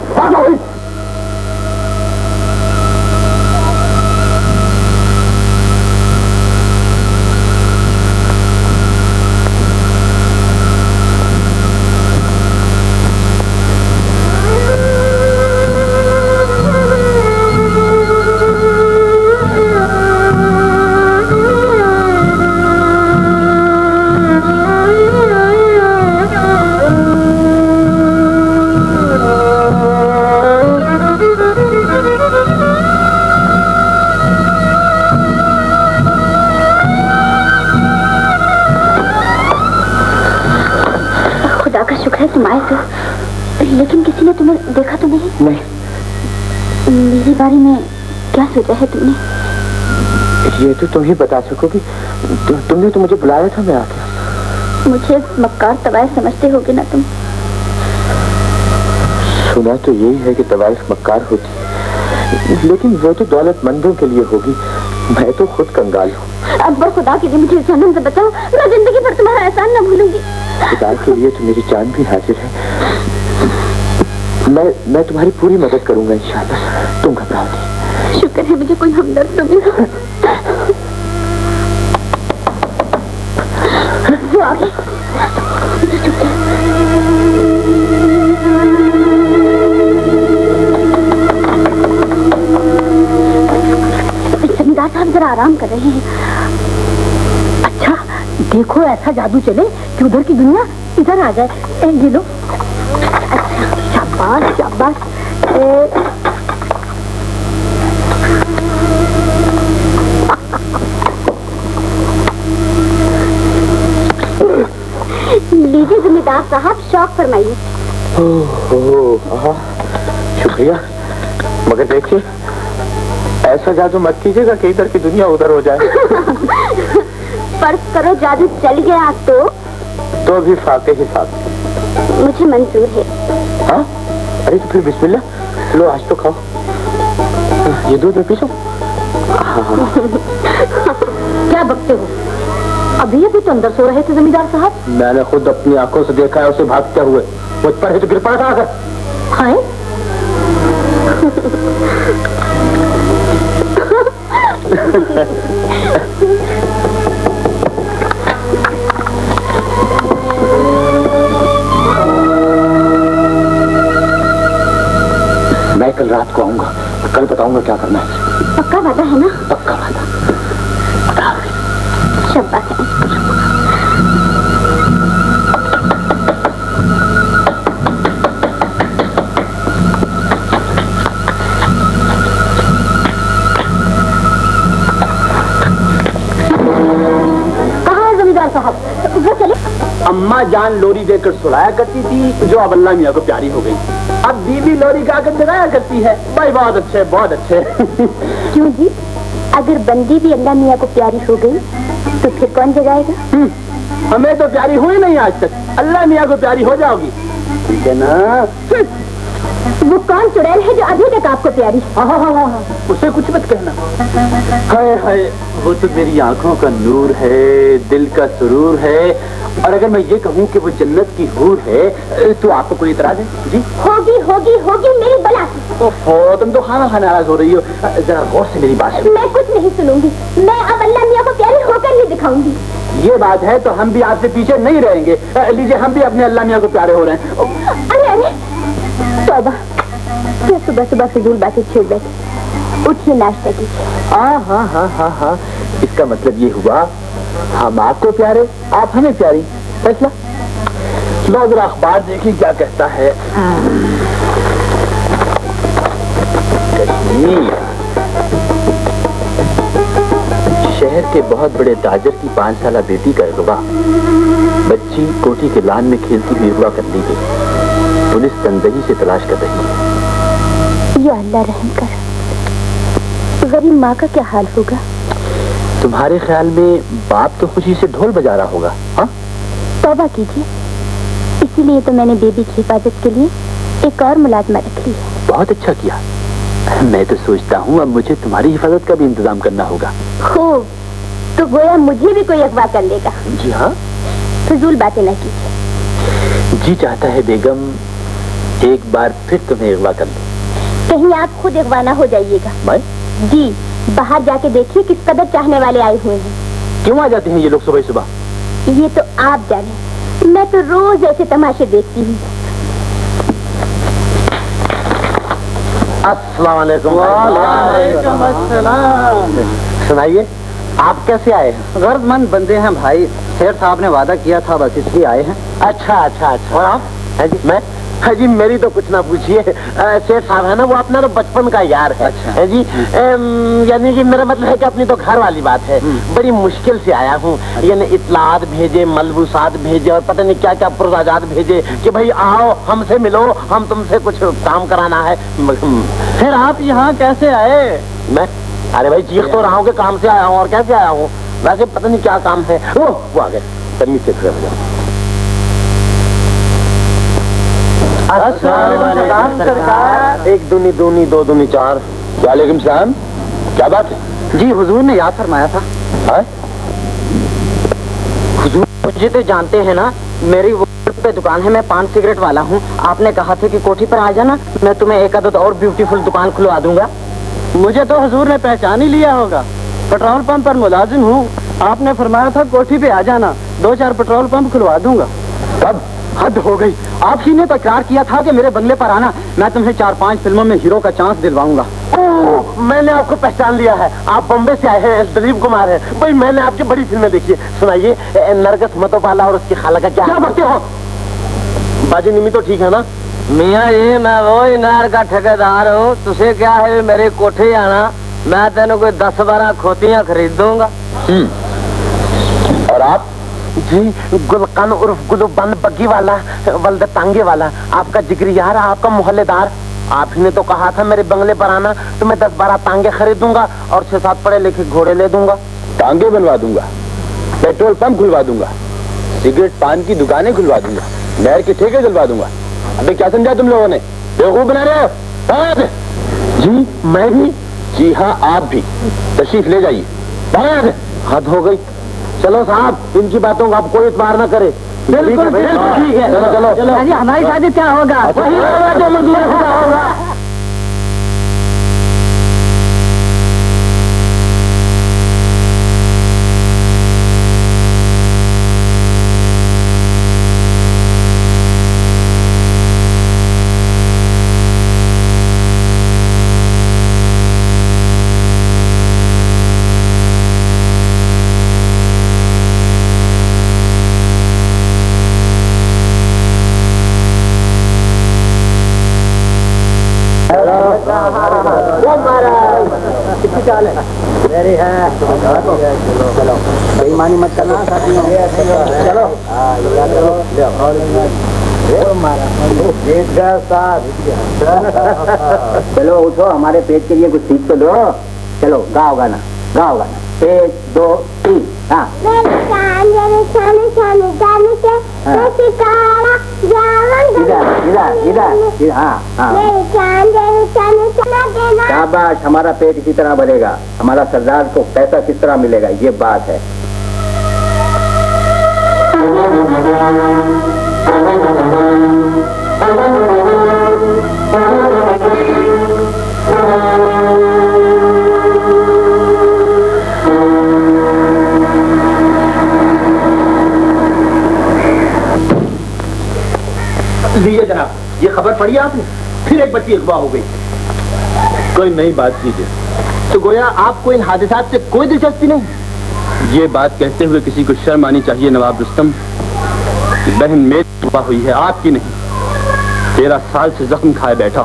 तुम आए तो, लेकिन किसी ने तुम्हें देखा तो नहीं? मेरी बारे में क्या सोचा है तुमने? ये तो तुम ही बता सकोगी। तुमने तो मुझे बुलाया था, मैं आ गया। मुझे मक्कार तवाइफ समझते होगे ना तुम? सुना तो यही है कि तवाइफ मक्कार होती है, लेकिन वो तो दौलतमंदों के लिए होगी। मैं तो खुद कंगाल हूँ। अकबर, खुदा के लिए मुझे इस जन्म से बचाओ। मैं जिंदगी भर तुम्हारा एहसान न भूलूंगी। खुदा के लिए तो मेरी जान भी हाजिर है। मैं तुम्हारी पूरी मदद करूंगा इंशाअल्लाह। तुम घबराओ नहीं। शुक्र है मुझे कोई हमदर्द तो मिला। वो आ गई। जमींदार साहब जरा आराम कर रहे हैं। अच्छा देखो, ऐसा जादू चले कि उधर की दुनिया इधर आ जाए। ये लो। अच्छा, शाबाश शाबाश। लीजिए जमींदार साहब, शौक फरमाइए। शुक्रिया, मगर देखिए ऐसा जादू मत कीजिएगा कि इधर की दुनिया उधर हो जाए। फर्ज करो जादू चल गया तो भी फाके ही फाके मुझे मंजूर है। हाँ? अरे तो फिर बिस्मिल्लाह, लो आज तो खाओ। ये दूध में पीछो। क्या बकते हो? अभी अभी तो अंदर सो रहे थे जमींदार साहब। मैंने खुद अपनी आंखों से देखा है उसे भागते हुए। मुझ पर ही तो गिर पड़ा था। हाय मैं कल रात को आऊंगा, कल बताऊंगा क्या करना है। पक्का वादा है ना? पक्का वादा। शाबाश है। साहब वो चले। अम्मा जान लोरी देकर सुलाया करती थी, जो अब अल्लाह मियाँ को प्यारी हो गई। अब बीवी लोरी गाकर जगाया करती है। भाई बहुत अच्छे, बहुत अच्छे। क्यों जी, अगर बंदी भी अल्लाह मियाँ को प्यारी हो गई तो फिर कौन जगाएगा? हमें तो प्यारी हुई नहीं आज तक, अल्लाह मियाँ को प्यारी हो जाओगी, ठीक है ना? वो कौन चुड़ैल है जो अभी तक आपको प्यारी? हाँ, उसे कुछ मत कहना। हाय हाय, वो तो मेरी आंखों का नूर है, दिल का सुरूर है। और अगर मैं ये कहूँ कि वो जन्नत की हूर है तो आपको कोई इतराज है? जी होगी होगी होगी मेरी बला की। ओहो, तुम तो खाना खाना नाराज हो रही हो। जरा गौर से मेरी बात सुनो। मैं कुछ नहीं सुनूंगी, मैं अब अल्लाह मियाँ को प्यारी होकर ही दिखाऊंगी। ये बात है तो हम भी आपसे पीछे नहीं रहेंगे। लीजिए, हम भी अपने अल्लाह मियाँ को प्यारे हो रहे हैं। अरे अरे तौबा, क्या सुबह सुबह फिजूल बातें छेड़ बैठी। उठिए, नाश्ता कीजिए। हाँ, इसका मतलब ये हुआ हम आपको प्यारे, आप हमें प्यारी। फैसला लो, जरा अखबार देखिए क्या कहता है। कश्मीर, शहर के बहुत बड़े ताजर की 5 साला बेटी का अगवा, बच्ची कोठी के लान में खेलती हुई अगवा कर ली गई। पुलिस तंजही से तलाश कर रही है। या अल्लाह रहम कर, गरीब माँ का क्या हाल होगा? तुम्हारे ख्याल में बाप तो खुशी से ढोल बजा रहा होगा? हाँ, तौबा कीजिए, इसीलिए तो मैंने बेबी की हिफाजत के लिए एक और मुलाजमा रख ली है। बहुत अच्छा किया। मैं तो सोचता हूँ अब मुझे तुम्हारी हिफाजत का भी इंतजाम करना होगा। खूब, तो गोया मुझे भी कोई अगवा कर लेगा। जी हाँ, फिजूल बातें न कीजिए। जी चाहता है बेगम एक बार फिर तुम्हें अगवा कर लूं। कहीं आप खुद अगवा ना हो जाइएगा। मैं? जी, बाहर जाके देखिए किस कदर चाहने वाले आए हुए हैं। क्यों आ जाते हैं ये लोग सुबह सुबह? ये तो आप जाने, मैं तो रोज ऐसे तमाशे देखती हूँ। अस्सलाम वालेकुम। वालेकुम अस्सलाम। सुनाइए, आप कैसे आए हैं? गर्दमंद बंदे हैं भाई, शेर साहब ने वादा किया था, बस इसलिए आए हैं। अच्छा। और आप? है जी, मैं? है जी, मेरी तो कुछ ना पूछिए। शेर साहब है ना, वो अपना तो बचपन का यार है। अच्छा। है जी, यानी कि मेरा मतलब है कि अपनी तो घर वाली बात है। बड़ी मुश्किल से आया हूँ। यानी इतलात भेजे, मलबूसात भेजे और पता नहीं क्या क्या पुरजाजात भेजे कि भाई आओ हमसे मिलो, हम तुमसे कुछ काम कराना है। फिर आप यहाँ कैसे आए? मैं? अरे भाई, चीख तो रहा हूँ कि काम से आया हूँ, और कैसे आया हूँ? वैसे पता नहीं क्या काम है। वो आ गए, तमीज से खड़े हो जाओ। सरकार, 1 दूनी 2 दूनी 4। वालेकुम सलाम, क्या बात है? जी, हुजूर ने याद फरमाया था। हाँ? हुजूर मुझे तो जानते हैं ना, मेरी वो पे दुकान है, मैं पान सिगरेट वाला हूँ। आपने कहा था कि कोठी पर आ जाना, मैं तुम्हें एक आध और ब्यूटीफुल दुकान खुलवा दूंगा। मुझे तो हुजूर ने पहचान ही लिया होगा, पेट्रोल पंप पर मुलाजिम हूँ। आपने फरमाया था कोठी पे आ जाना, 2-4 पेट्रोल पंप खुलवा दूंगा। कब? हद हो गई, आप ही ने तो इकरार किया था कि मेरे बंगले पर आना, मैं तुम्हें 4-5 फिल्मों में हीरो का चांस दिलवाऊंगा। मैंने आपको पहचान लिया है, आप बम्बे से आए हैं, दिलीप कुमार है। भाई मैंने आपकी बड़ी फिल्में देखी है। सुनाइए, नरगस मतोबाला और उसकी खाला का क्या बकते हो? बाजी निमी तो ठीक है ना? मियाँ जी, मैं वही नहर का ठेकेदार हूँ, तुझे क्या है मेरे कोठे आना, मैं तेन कोई 10-12 खोतियाँ खरीद दूंगा। और आप? जी, गुलकन उर्फ गुलबन बग्गी वाला, वल्द तांगे वाला, आपका जिगरी यार, आपका मोहल्लेदार। आप ही ने तो कहा था मेरे बंगले पर आना तो मैं 10-12 तांगे खरीद दूंगा और 6-7 पढ़े लिखे घोड़े ले दूंगा। टांगे बनवा दूंगा, पेट्रोल पंप खुलवा दूंगा, सिगरेट पान की दुकानें खुलवा दूंगा, नहर के ठेके दिलवा दूंगा। अबे क्या समझा तुम लोगों ने? बेवकूफ बना रहे हो? हाँ? जी, मैं भी? जी हाँ, आप भी। तशरीफ ले जाइए। हद हो गई। चलो साहब, इनकी बातों का आप कोई इतबार न करे। बिल्कुल ठीक है, चलो। हमारी शादी क्या होगा? वही होगा जो मंजूर होगा। कितनी चाल है? मेरी है। चलो बेईमानी मत करना साथियों। चलो चलो उठो, हमारे पेट के लिए कुछ सीख तो दो। चलो गाओ गाना, गाओ गाना। 1 2 3 हाँ। इधर हाँ हाँ। शाबाश, हमारा पेट इसी तरह भरेगा, हमारा सरदार को पैसा किस तरह मिलेगा, ये बात है। लीजिए जनाब, ये खबर पढ़ी आपने? फिर एक बच्ची अगवा हो गई। कोई नई बात कीजिए। तो गोया आपको इन हादसात से कोई दिलचस्पी नहीं? ये बात कहते हुए किसी को शर्म आनी चाहिए नवाब रुस्तम। बहन मेरी अगवा हुई है, आपकी नहीं। 13 साल से जख्म खाए बैठा।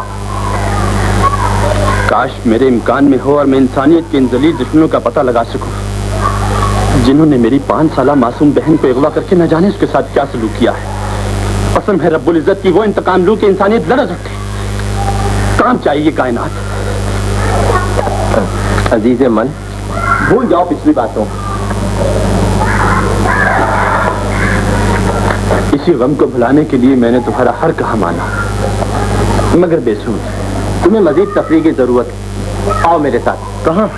काश मेरे इम्कान में हो और मैं इंसानियत के इन जलील दुश्मनों का पता लगा सकूं, जिन्होंने मेरी 5 साला मासूम बहन को अगवा करके न जाने उसके साथ क्या सलूक किया है। कसम है रब्बुल इज्जत की, वो इंतकाम लू के इंसानियत लड़ सकते। काम चाहिए कायनात। अजीज मन, भूल जाओ पिछली बातों। इसी गम को भुलाने के लिए मैंने तुम्हारा हर कहा माना, मगर बेसूद। तुम्हें मजीद तफरीह की जरूरत है। आओ मेरे साथ। कहाँ?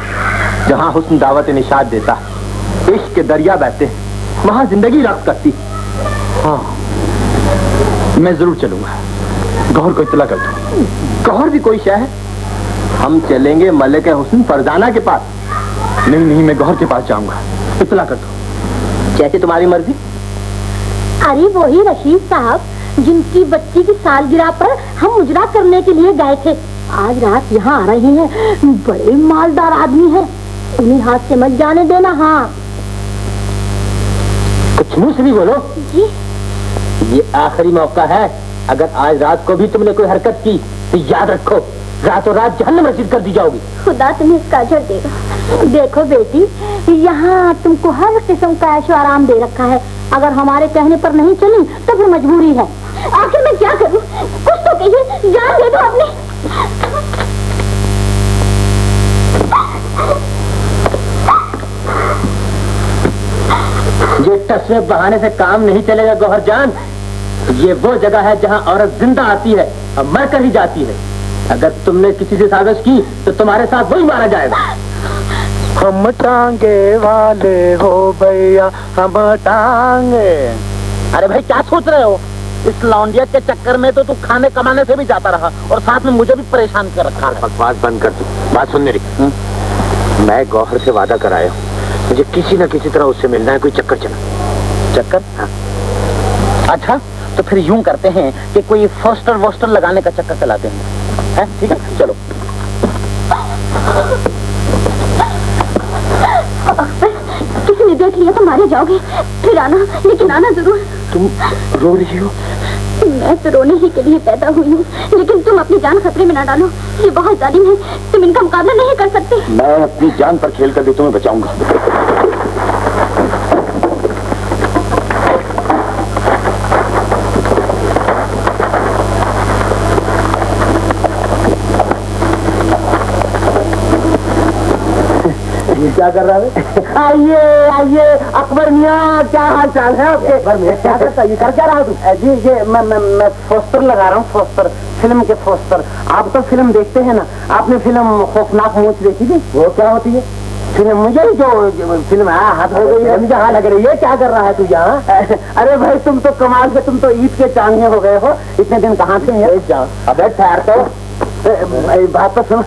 जहाँ हुस्न दावत निशात देता, इश्क के दरिया बहते, वहाँ जिंदगी रक्त करती। हाँ, मैं जरूर चलूंगा। गौहर को इत्तला कर दो। गौहर भी कोई शय है? हम चलेंगे मलिक हुस्न फरजाना के पास। नहीं नहीं, मैं गौहर के पास जाऊंगा। इत्तला कर दो। जैसे तुम्हारी मर्जी। अरे वही रशीद साहब जिनकी बच्ची की सालगिरह पर हम मुजरा करने के लिए गए थे, आज रात यहाँ आ रही हैं। बड़े मालदार आदमी हैं, उन्हीं हाथ से मत जाने देना। हाँ, कुछ मुंह से भी बोलो जी। ये आखिरी मौका है। अगर आज रात को भी तुमने कोई हरकत की तो याद रखो, रातों रात जहन्नम रसीद कर दी जाओगी। खुदा तुम्हें इसका अजर देगा। देखो बेटी, यहाँ तुमको हर किस्म का ऐशो आराम दे रखा है। अगर हमारे कहने पर नहीं चली तो फिर मजबूरी है। आखिर मैं क्या करूँ? कुछ तो कहिए, जान दे दो अपनी। ये टस्वे बहाने से काम नहीं चलेगा गौहर जान। ये वो जगह है जहाँ औरत जिंदा आती है और मर कर ही जाती है। अगर तुमने किसी से साजिश की तो तुम्हारे साथ वही मारा जाएगा। हम टांगे वाले हो भैया, हम टांगे। अरे भाई क्या सोच रहे हो? इस लौंडिया के चक्कर में तो तू खाने कमाने से भी जाता रहा और साथ में मुझे भी परेशान कर रखा है। बकवास बंद कर तू। बात सुन मेरी, मैं गौहर से वादा कराया हूँ, मुझे किसी न किसी तरह उससे मिलना है। कोई चक्कर चला। चक्कर? हाँ। अच्छा, तो फिर यूं करते हैं कि कोई फोस्टर वोस्टर लगाने का चक्कर चलाते हैं। ठीक है, चलो। किसी ने देख लिया तो मारे जाओगे। फिर आना, लेकिन आना जरूर। तुम रो रही हो? मैं तो रोने ही के लिए पैदा हुई हूँ, लेकिन तुम अपनी जान खतरे में ना डालो। ये बहुत जालिम है, तुम इनका मुकाबला नहीं कर सकते। मैं अपनी जान पर खेल कर भी तुम्हें बचाऊंगा। क्या कर रहा है? आइए आइए अकबर मियाँ, क्या हाल चाल है आपके? अकबर मियाँ क्या करता है? ये कर क्या रहा है तू? जी ये मैं पोस्टर लगा रहा हूँ, पोस्टर, फिल्म के पोस्टर। आप तो फिल्म देखते हैं ना? आपने फिल्म खौफनाक मूंछ देखी थी? वो क्या होती है फिल्म? मुझे जो फिल्म हाथ हो गई है, मुझे हाँ लग रही है। क्या कर रहा है तू यहाँ? अरे भाई तुम तो कमाल से, तुम तो ईद के चांदनी हो गए हो। इतने दिन कहाँ से हैं? अबे ठहर तो, बात तो सुनो।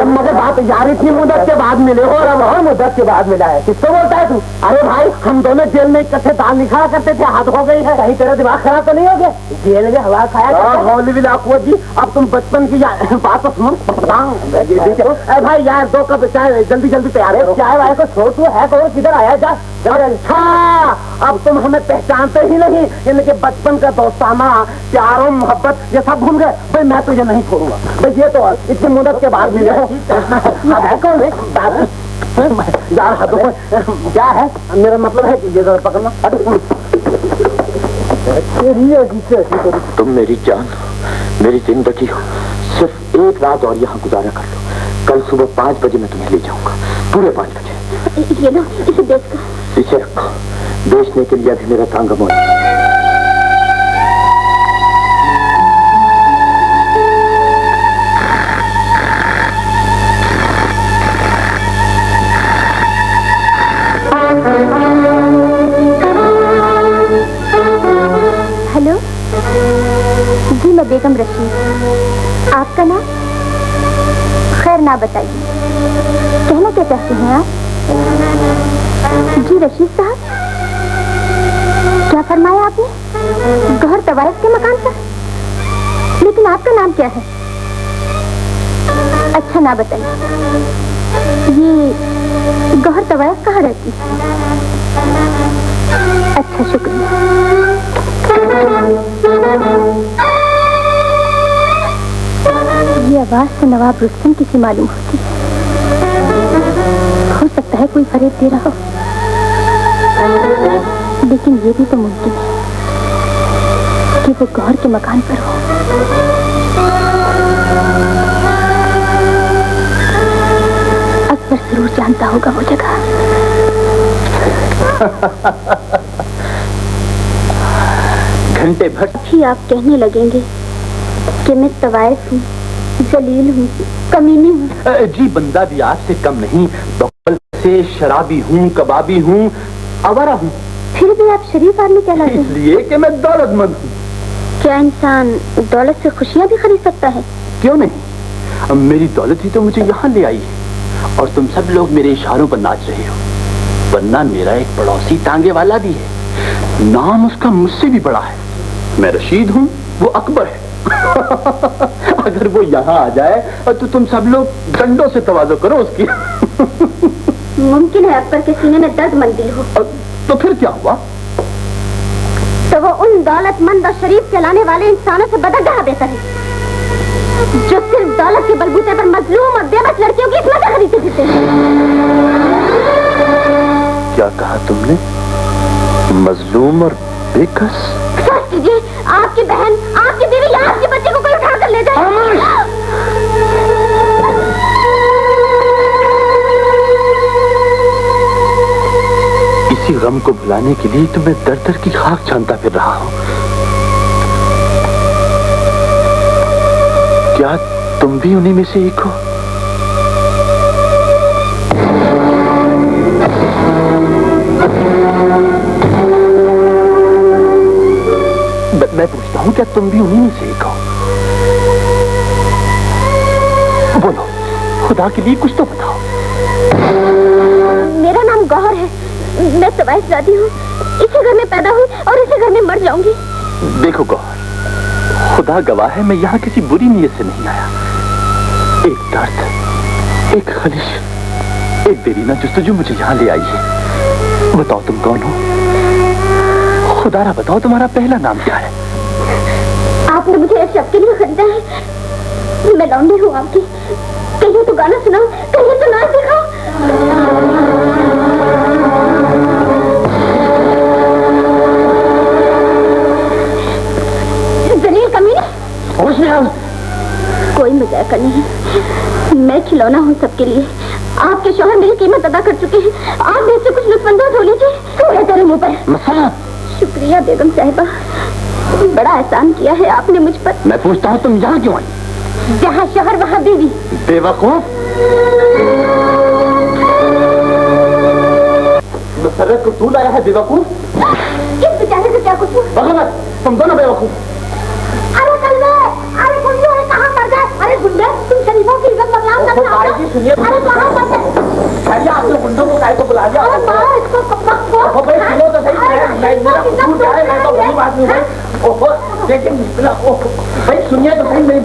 मगर बात यार इतनी मुद्दत के बाद मिले हो और अब और मुद्दत के बाद मिला है। किसको बोलता है तू? अरे भाई हम दोनों जेल में इकट्ठे दाल निकाला करते थे, हाथ हो गई है। कहीं तेरा दिमाग खराब तो नहीं हो गया? जेल में हवा खाया जी। अब तुम बचपन की बात तो सुनो। अरे भाई यार 2 कप चाय जल्दी जल्दी तैयार है। चाय वाय को छोड़, तू है कौन? किधर आया? जा। अच्छा, अब तुम हमें पहचानते ही नहीं। इनके बचपन का दोस्ताना, प्यार और मोहब्बत ये सब भूल गए। भाई मैं तो तुझे नहीं छोड़ूंगा। भाई ये तो इतनी मुद्दत के बाद मिले हो। है कौन है यार? हाथों में क्या है? मेरा मतलब है कि ये जरा पकड़ना। तुम मेरी जान, मेरी जिंदगी हो। सिर्फ एक रात और यहाँ गुजारा कर लो। कल सुबह 5 बजे मैं तुम्हें ले जाऊंगा, पूरे 5 बजे। ये लो, इसे बेचकर। इसे रखो, बेचने के लिए अभी मेरा तांगा मौजूद है। हेलो जी, मैं बेगम रशीद। आपका नाम? खैर ना बताइए, कहना क्या चाहते हैं आप? जी रशीद साहब, क्या फरमाया आपने? गौहर तवायफ के मकान पर? लेकिन आपका नाम क्या है? अच्छा ना बताइए, ये गौहर तवायफ कहाँ रहती है? अच्छा, शुक्रिया। ये आवाज से नवाब रुस्तम की सी मालूम होती है। हो सकता है कोई फरेब दे रहा हो, लेकिन ये भी तो मुमकिन है कि वो गौहर के मकान पर हो। अकबर जरूर जानता होगा वो जगह। घंटे भर भी आप कहने लगेंगे कि मैं तवायफ हूँ, जलील हूँ, कमीनी हूँ। जी, बंदा भी आपसे कम नहीं, बकल से शराबी हूँ, कबाबी हूँ, आवारा हूँ। फिर भी आप शरीफ आदमी कहलाते हैं। इसलिए कि मैं दौलतमंद हूँ। क्या इंसान दौलत से खुशियाँ भी खरीद सकता है? क्यों नहीं? अब मेरी दौलत ही तो मुझे यहाँ ले आई है और तुम सब लोग मेरे इशारों पर नाच रहे हो। वरना मेरा एक पड़ोसी तांगे वाला भी है, नाम उसका मुझसे भी बड़ा है। मैं रशीद हूँ, वो अकबर है। अगर वो यहाँ आ जाए तो तुम सब लोग डंडों से तवाज़ो करो उसकी। मुमकिन है अकबर के सीने में दर्द मंदिल हो। तो फिर क्या हुआ? तो वो उन दौलतमंद और शरीफ कहलाने वाले इंसानों से बदलता बेहतर है जो सिर्फ दौलत के बलबूते पर मजलूम और बेबस लड़कियों की इस्मत खरीदते फिरते हैं। क्या कहा तुमने? मजलूम और बेकस? सोच कीजिए, आपकी बहन, आपकी बीवी या आपके बच्चे को कोई उठा कर ले जाए। इसी गम को भुलाने के लिए तो मैं दर दर की खाक छानता फिर रहा हूँ। क्या तुम भी उन्हीं में से एक हो? मैं पूछता हूँ, क्या तुम भी उन्हीं में से एक हो? बोलो, खुदा के लिए कुछ तो बताओ। मेरा नाम गौहर है, मैं तवाइफ जाती हूँ, इसी घर में पैदा हुई और इसी घर में मर जाऊंगी। देखो गौहर, खुदा गवाह है, मैं यहाँ किसी बुरी नीयत से नहीं आया। एक दर्द, एक खलिश, एक देरीना जुस्तजू मुझे यहाँ ले आई है। बताओ तुम कौन हो? खुदारा बताओ, तुम्हारा पहला नाम क्या है? आपने मुझे एक शब्द के लिए खरीदा है। मैं लौंडी हूँ आपकी। कहिए तो गाना सुनाओ, कहिए तो नाच दिखाओ। जलील कमीने, होश में आओ। कोई मजाक नहीं है, मैं खिलौना हूँ सबके लिए। आपके शौहर मेरी कीमत अदा कर चुके हैं। आप भी इससे कुछ लुत्फानंदोज हो लीजिए। तू है तेरे मुंह पर। मसला? शुक्रिया बेगम साहिबा, बड़ा एहसान किया है आपने मुझ पर। मैं पूछता हूँ, तुम यहाँ क्यों आई? जहाँ शहर वहाँ बीवी। बेवकूफ, मुसर्रत को तू लाया है बेवकूफ। किस बेचारे से क्या कुछ हुआ? बगलत, तुम दोनों बेवकूफ। अरे कल्ले, अरे गुंडे, अरे कहाँ मर गए? अरे गुंडे, तुम शरीफों की इज्जत बदनाम कर रहे हो। सुनिए, अरे कहाँ मर गए? आप लोग गुंडों को काय को बुला दिया? अरे मारो इसको, ओहो भाई, सुनो तो सही, मेरा कसूर क्या है? मैं तो गरीब आदमी हूँ भाई। ओहो, लेकिन भाई सुनिए तो सही मेरी।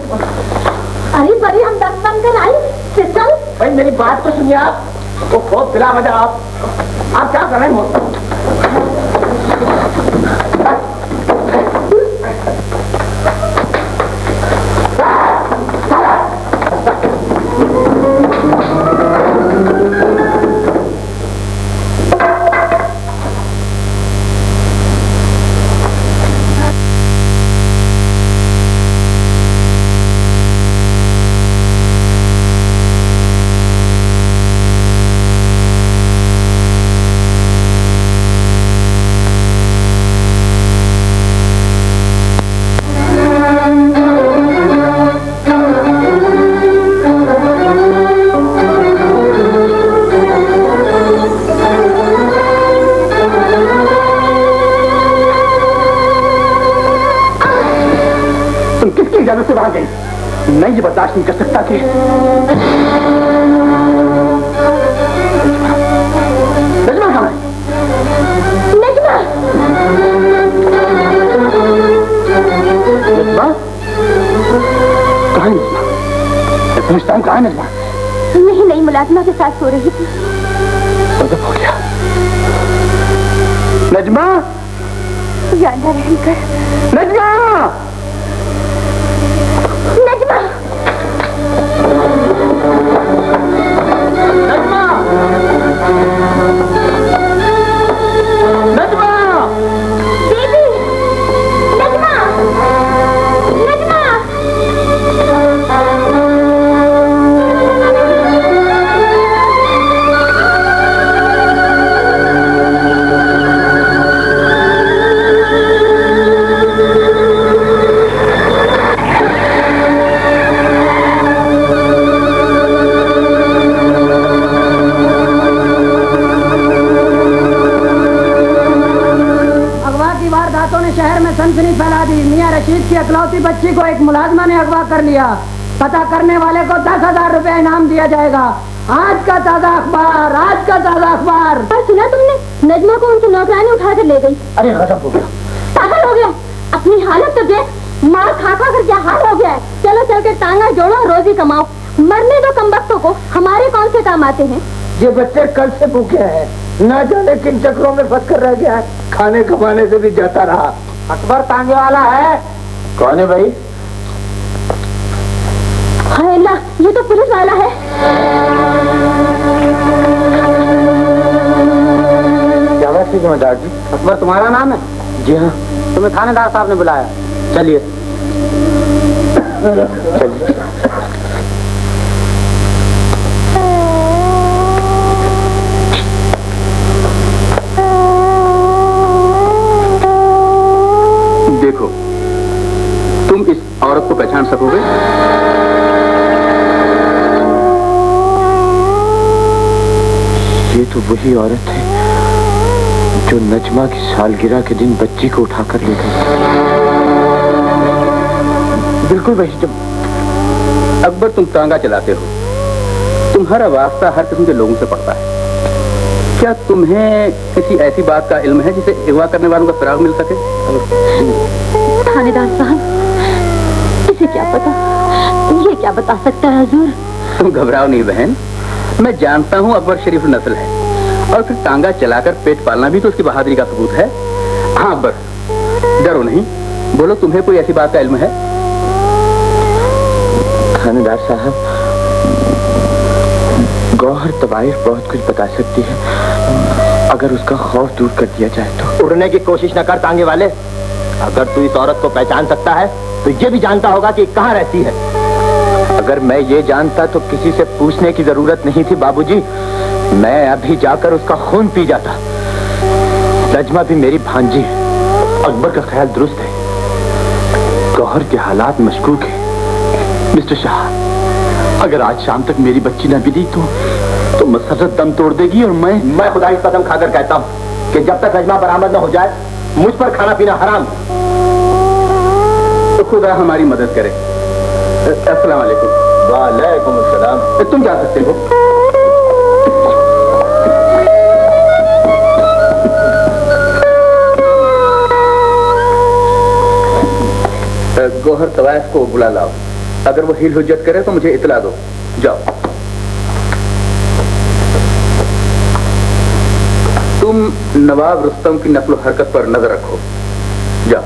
अरे बड़ी हम दम बन कर आई, चल। भाई मेरी बात तो सुनिए आप। ओहो, बिला वजह आप क्या कर रहे हो? इजाजत से वहां गई। मैं ये बर्दाश्त नहीं कर सकता कि नजमा कहाँ है? नजमा नजमा कहाँ है? नजमा मैं पूछता हूँ कहाँ है नजमा? नहीं मुलाजिमा के साथ सो रही थी। गजब हो गया। नजमा याद रहम कर। नजमा नजमा नजमा नजमा बेबी नजमा नजमा शहर में सनसनी फैला दी। मियां रशीद की अकलौती बच्ची को एक मुलाजमा ने अगवा कर लिया। पता करने वाले को 10,000 रुपया इनाम दिया जाएगा। आज का ताजा अखबार, आज का ताजा अखबार। सुना तुमने? नजमा को उनकी नौकरानी उठा कर ले गई। अरे गजब हो गया। पागल हो गया। अपनी हालत तो देख, मार खा खा कर क्या हाल हो गया है। चलो चल के टांगा जोड़ो, रोजी कमाओ। मरने दो कमबख्तों को, हमारे कौन से काम आते हैं। ये बच्चे कल से भूखे हैं, ना जाने किन चक्रों में फंस कर रह गया है। खाने कमाने से भी जाता रहा। अकबर तांगे वाला है। कौन है भाई? हाय अल्लाह, ये तो पुलिस वाला है। क्या बात है जमादार जी? अकबर तुम्हारा नाम है? जी हाँ। तुम्हें थानेदार साहब ने बुलाया। चलिए चलिए। देखो, तुम इस औरत को पहचान सकोगे? ये तो वही औरत है जो नजमा की सालगिरह के दिन बच्ची को उठाकर ले गई। बिल्कुल वही। जब अकबर तुम तांगा चलाते हो, तुम्हारा वास्ता हर किस्म के लोगों से पड़ता है। क्या तुम्हें किसी ऐसी बात का इल्म है जिसे अगवा करने वालों का फिराक मिल सके? थानेदार साहब, इसे क्या पता, ये क्या बता सकता है हुजूर? तुम घबराओ नहीं बहन, मैं जानता हूँ अकबर शरीफ नस्ल है, और फिर टांगा चलाकर पेट पालना भी तो उसकी बहादुरी का सबूत है। हाँ अकबर, डरो नहीं, बोलो तुम्हें कोई ऐसी बात का इल्म है? थानेदार साहब, गौहर तवाइफ बहुत कुछ बता सकती है, अगर उसका खौफ दूर कर दिया जाए तो। उड़ने की कोशिश न कर तांगे वाले। अगर तू इस औरत को पहचान सकता है तो ये भी जानता होगा कि कहाँ रहती है। अगर मैं ये जानता तो किसी से पूछने की जरूरत नहीं थी बाबूजी। मैं अभी जाकर उसका खून पी जाता। नजमा भी मेरी भांजी है। अकबर का ख्याल दुरुस्त है। गौहर के हालात मशकूक है। मिस्टर शाह, अगर आज शाम तक मेरी बच्ची न मिली तो मसरत दम तोड़ देगी। और मैं खुदा की कसम खाकर कहता हूँ कि जब तक नजमा बरामद न हो जाए मुझ पर खाना पीना हराम। तो खुदा हमारी मदद करे। अस्सलाम वालेकुम। वालेकुम अस्सलाम। तुम जा सकते हो। गौहर तवाइफ को बुला लाओ। अगर वो हिल हुज्जत करे तो मुझे इतला दो। जाओ। तुम नवाब रुस्तम की नक्ल हरकत पर नजर रखो। जाओ।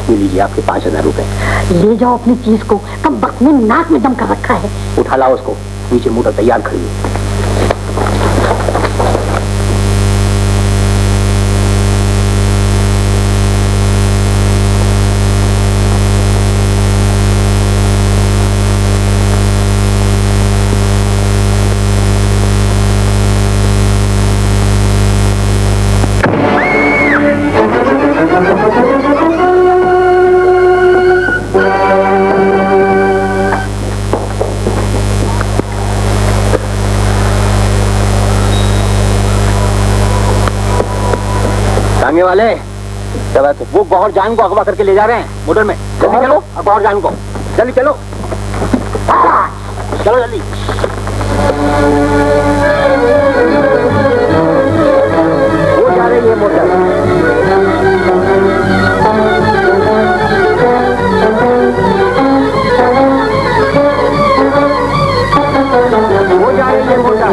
लीजिए आपके 5,000 रुपए। ले जाओ अपनी चीज को, कब वक्त में नाक में दम कर रखा है। उठा लाओ उसको, नीचे मोटर तैयार खड़ी। दरोगे वाले क्या बात है? वो गौहर जान को अगवा करके ले जा रहे हैं मोटर में। जल्दी चलो गौहर जान को, जल्दी चलो चलो जल्दी। वो जा रही है मोटर। वो जा रही है मोटर।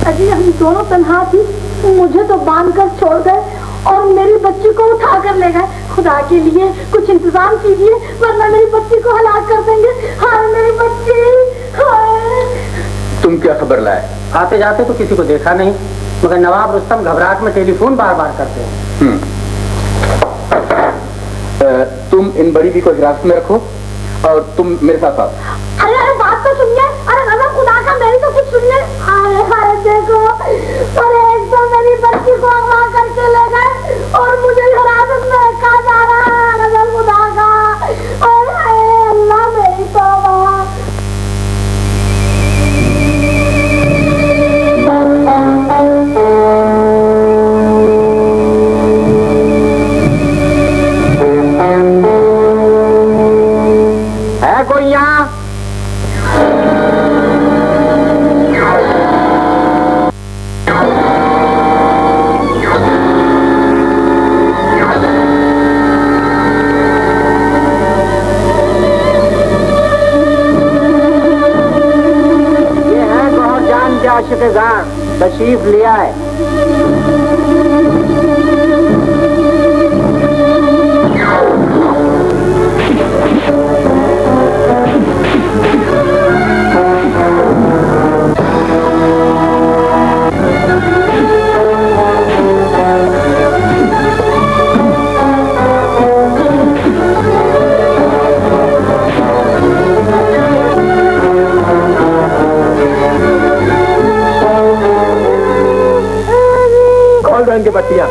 अजी हम दोनों तन्हा थी, मुझे तो बांध कर छोड़ गए और मेरी बच्ची को उठा कर ले गए। खुदा के लिए कुछ इंतजाम कीजिए वरना मेरी बच्ची को हलाक कर देंगे। हाय मेरी बच्ची, हाय। तुम क्या खबर लाए? आते जाते तो किसी को देखा नहीं, मगर नवाब रुस्तम घबराहट में टेलीफोन बार बार करते हैं। तुम इन बड़ी भी को हिरासत में रखो और तुम मेरे साथ आओ। अरे अरे बात तो सुनिए। अरे गजब खुदा का, मेरी तो कुछ सुनिए। अरे अरे देखो, अरे एक तो मेरी बच्ची को अगवा करके ले गए और मुझे हिरासत में रखा जा रहा है। गजब खुदा का। अरे अल्लाह मेरी तौबा। है कोई यहाँ? ये है गौहर जान के आशिक़-ए-ज़ान, तशरीफ लिया है। के बच्चियां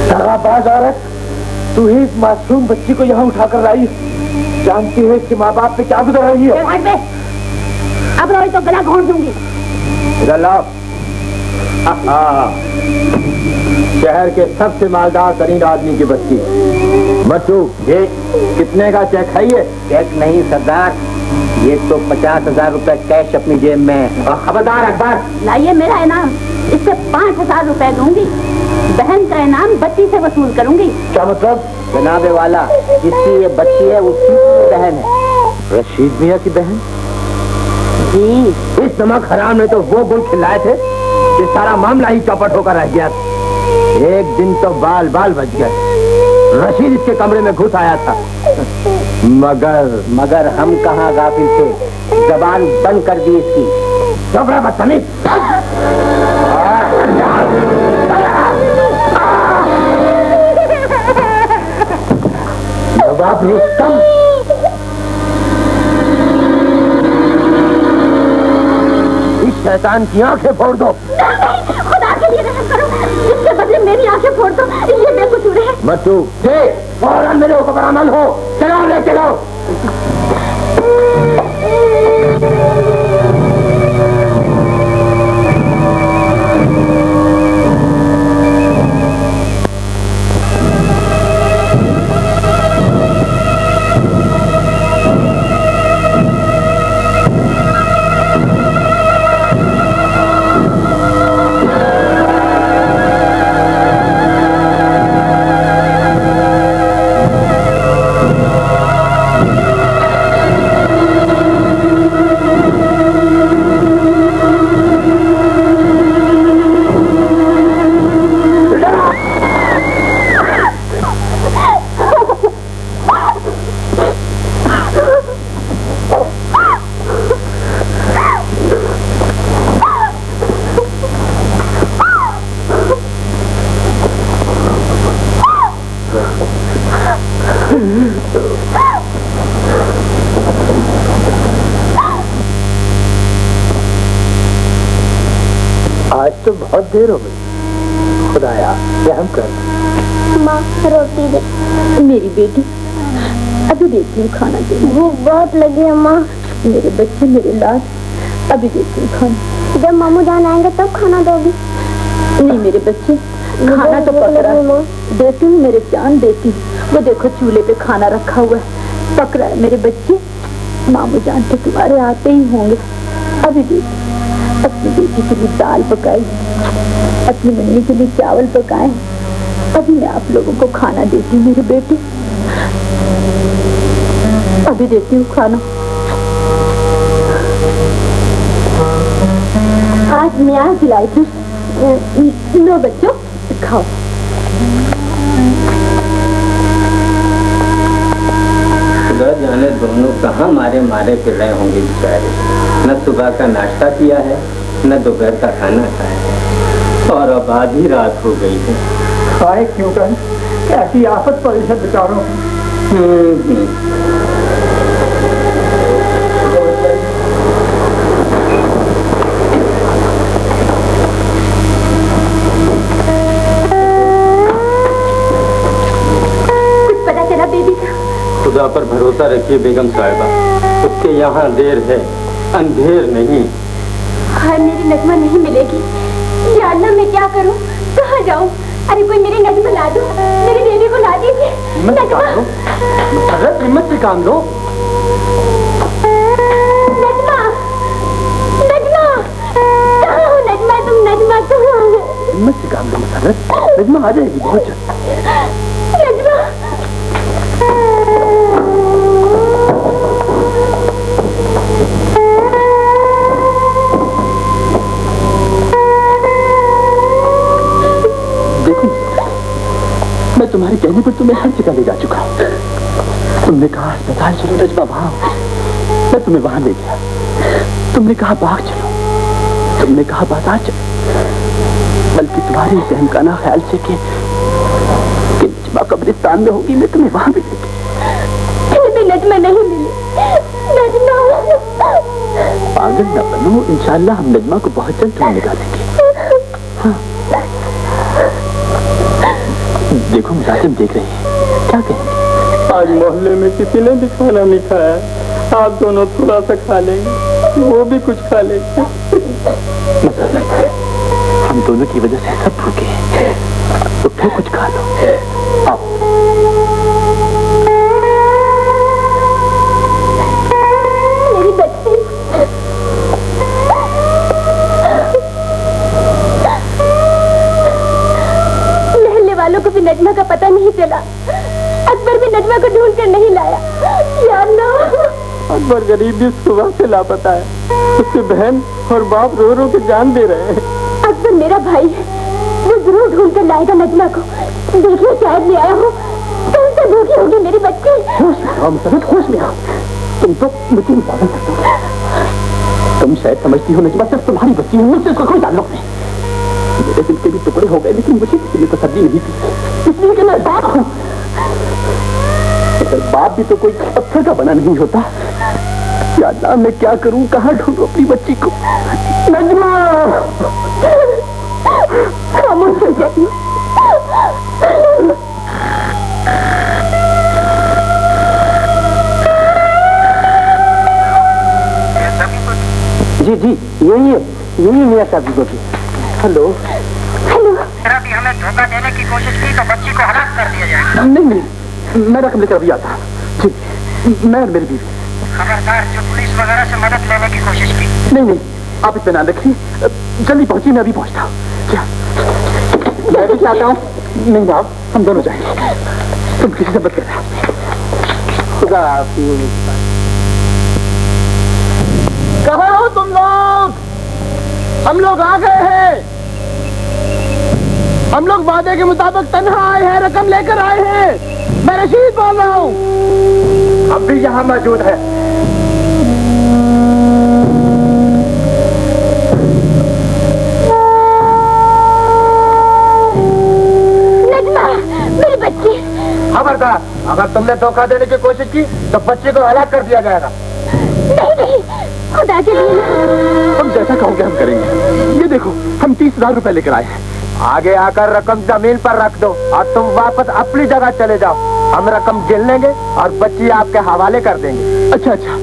दगाबाज औरत, तू ही इस मासूम बच्ची को यहाँ उठाकर लाई। जानती है कि माँ बाप पे क्या गुजर रही है। अब रोई तो गला घोंट दूंगी। इधर लाओ। शहर के सबसे मालदार तरीन आदमी की बच्ची। बच्चू, ये कितने का चेक है? ये चेक नहीं सरदार, ये तो 50,000 रुपए कैश अपनी जेब में है। खबरदार अखबार। लाइए मेरा इनाम, इससे 5,000 रुपए दूंगी। बहन का इनाम बच्ची से वसूल करूंगी। क्या मतलब? जनाबे वाला, जिसकी ये बच्ची है उसकी बहन है। रशीद मियाँ की बहन? जी। इस नमक हराम ने तो वो गुल खिलाए थे कि सारा मामला ही चौपट होकर रह गया। एक दिन तो बाल बाल बच गए। रशीद इसके कमरे में घुस आया था, मगर हम कहाँ गाफिल थे, जबान बंद कर दी इसकी। चौबड़ा बदतमीज। नवाब रुस्तम, इस शैतान की आंखें फोड़ दो। खुदा के लिए रहम करो, इसके बदले मेरी आंखें फोड़ दो। ये बेकसूर है। बच्चू, फौरन मेरे ऊपर अमल हो। चलो ले चलो। आज तो बहुत देर हो गई। खुदाया रहम कर। माँ रोटी दे। मेरी बेटी अभी देती हूँ खाना दे। भूख बहुत लगी है माँ। मेरे बच्चे मेरे लाल अभी देती हूँ खाना। जब मामू जान आएंगे तब खाना दोगी? नहीं मेरे बच्चे खाना तो पक रहा है। देती हूँ मेरे जान देती हूँ। वो देखो चूल्हे पे खाना रखा हुआ है पक रहा है। मेरे बच्चे मामू जान तो तुम्हारे आते ही होंगे। अभी देती अपनी बेटी के लिए दाल पकाई, अपनी मम्मी के लिए चावल पकाए। अभी मैं आप लोगों को खाना देती हूँ मेरे बेटे। अभी देती हूँ खाना। आज मैं आज खिलाई थी। लो बच्चों खाओ। खुदा जाने दोनों कहाँ मारे मारे फिर रहे होंगे बेचारे। न सुबह का नाश्ता किया है न दोपहर का खाना खाया है और अब आधी रात हो गई है। खाए क्यों कर? ऐसी आफत पड़ी है बेचारों। कुछ पता चला बेबी का? खुदा पर भरोसा रखिए बेगम साहिबा, उसके यहाँ देर है अंधेर नहीं। हाँ मेरी नजमा नहीं मिलेगी। या अल्लाह मैं क्या करूँ, कहाँ जाऊँ? अरे कोई मेरी नजमा ला दो, मेरी बेबी को ला दीजिए। हिम्मत से काम लो। नजमा, नजमा, कहाँ हो नजमा? तुम नजमा कहाँ हो? हिम्मत से काम लो मसरत, नजमा आ जाएगी बहुत जल्द। नजमा देखो मैं तुम्हारे कहने पर तुम्हें हर जगह ले जा चुका हूँ। तुमने कहा अस्पताल चलो नजमा वहां, मैं तुम्हें वहां ले गया। तुमने कहा बाग चलो, तुमने कहा बाजार चलो, बल्कि तुम्हारे इस अहमकाना ख्याल से कि नजमा कब्रिस्तान में होगी मैं तुम्हें वहां भी ले गया। नजमा नहीं मिली। नजमा पागल न बनो, इंशाल्लाह हम नजमा को बहुत जल्द ढूंढ निकालेंगे। हाँ। देखो मुलाजिम देख रहे हैं, क्या कहेंगे? आज मोहल्ले में किसी ने भी खाना नहीं खाया, आप दोनों थोड़ा सा खा लेंगे, वो भी कुछ खा लेंगे। हम दोनों की वजह से सब भूखे हैं, तो फिर कुछ खा लो। आओ। मेरी बच्ची, मोहल्ले वालों को भी नजमा का पता नहीं चला। अकबर भी नजमा को ढूंढ कर नहीं लाया। या अल्लाह, अकबर गरीब भी सुबह से लापता है, उसकी बहन और बाप रो रो के जान दे रहे हैं। अकबर मेरा भाई है, वो जरूर ढूंढ कर लाएगा नजमा को। देखिए शायद ले आया हो। कौन सा भूखी होगी मेरी बच्ची? होश में आओ। तुम तो मुझे पागल करते हो। तुम शायद समझती हो नजमा सिर्फ तुम्हारी बच्ची है, मुझसे इसका कोई ताल्लुक नहीं। मेरे दिल के भी टुकड़े हो गए, लेकिन मुझे किसी ने तसल्ली नहीं थी, इसलिए कि मैं बाप हूँ। अगर बाप भी तो कोई पत्थर का बना नहीं होता। या अल्लाह मैं क्या करूं, कहाँ ढूंढूं अपनी बच्ची को? नजमा खामोश हो जाइए। जी जी यही है, यही मेरा साथी बेटी। हेलो हेलो, भी हमें धोखा देने की कोशिश की तो बच्ची को हलाक कर दिया जाएगा। नहीं नहीं, मैं रकम लेकर अभी आता। जी मैं और मेरी बीवी। खबरदार जो पुलिस वगैरह से मदद लेने की कोशिश की। नहीं नहीं, आप इस पे ध्यान रखिए, जल्दी पहुंचिए, मैं अभी पहुंचता हूँ। क्या मैं भी चाहता हूँ? नहीं आप, हम दोनों जाएंगे। तुम किसी से मत करना। खुदा हाफिज़। कहाँ हो तुम लोग? हम लोग आ गए हैं। हम लोग वादे के मुताबिक तन्हा आए हैं, रकम लेकर आए हैं। मैं रशीद बोल रहा हूँ। अब भी यहाँ मौजूद है। नजमा मेरी बच्ची। खबरदार, अगर तुमने धोखा देने की कोशिश की तो बच्चे को हलाक कर दिया जाएगा। नहीं नहीं, खुदा के लिए तुम जैसा कहोगे हम करेंगे। ये देखो, हम 30,000 रुपए लेकर आए हैं। आगे आकर रकम जमीन पर रख दो और तुम वापस अपनी जगह चले जाओ। हम रकम गिन लेंगे और बच्ची आपके हवाले कर देंगे। अच्छा अच्छा।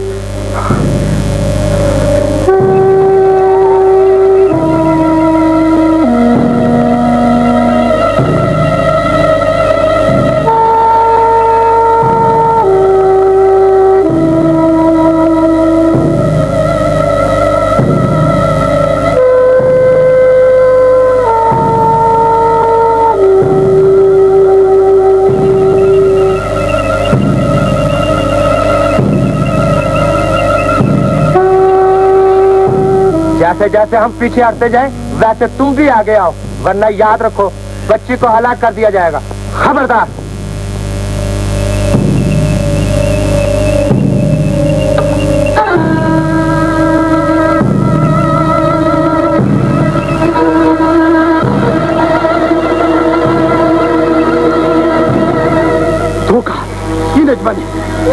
जैसे जैसे हम पीछे हटते जाएं, वैसे तुम भी आगे आओ, वरना याद रखो बच्ची को हलाक कर दिया जाएगा। खबरदार। धोखा, ये नजमा नहीं,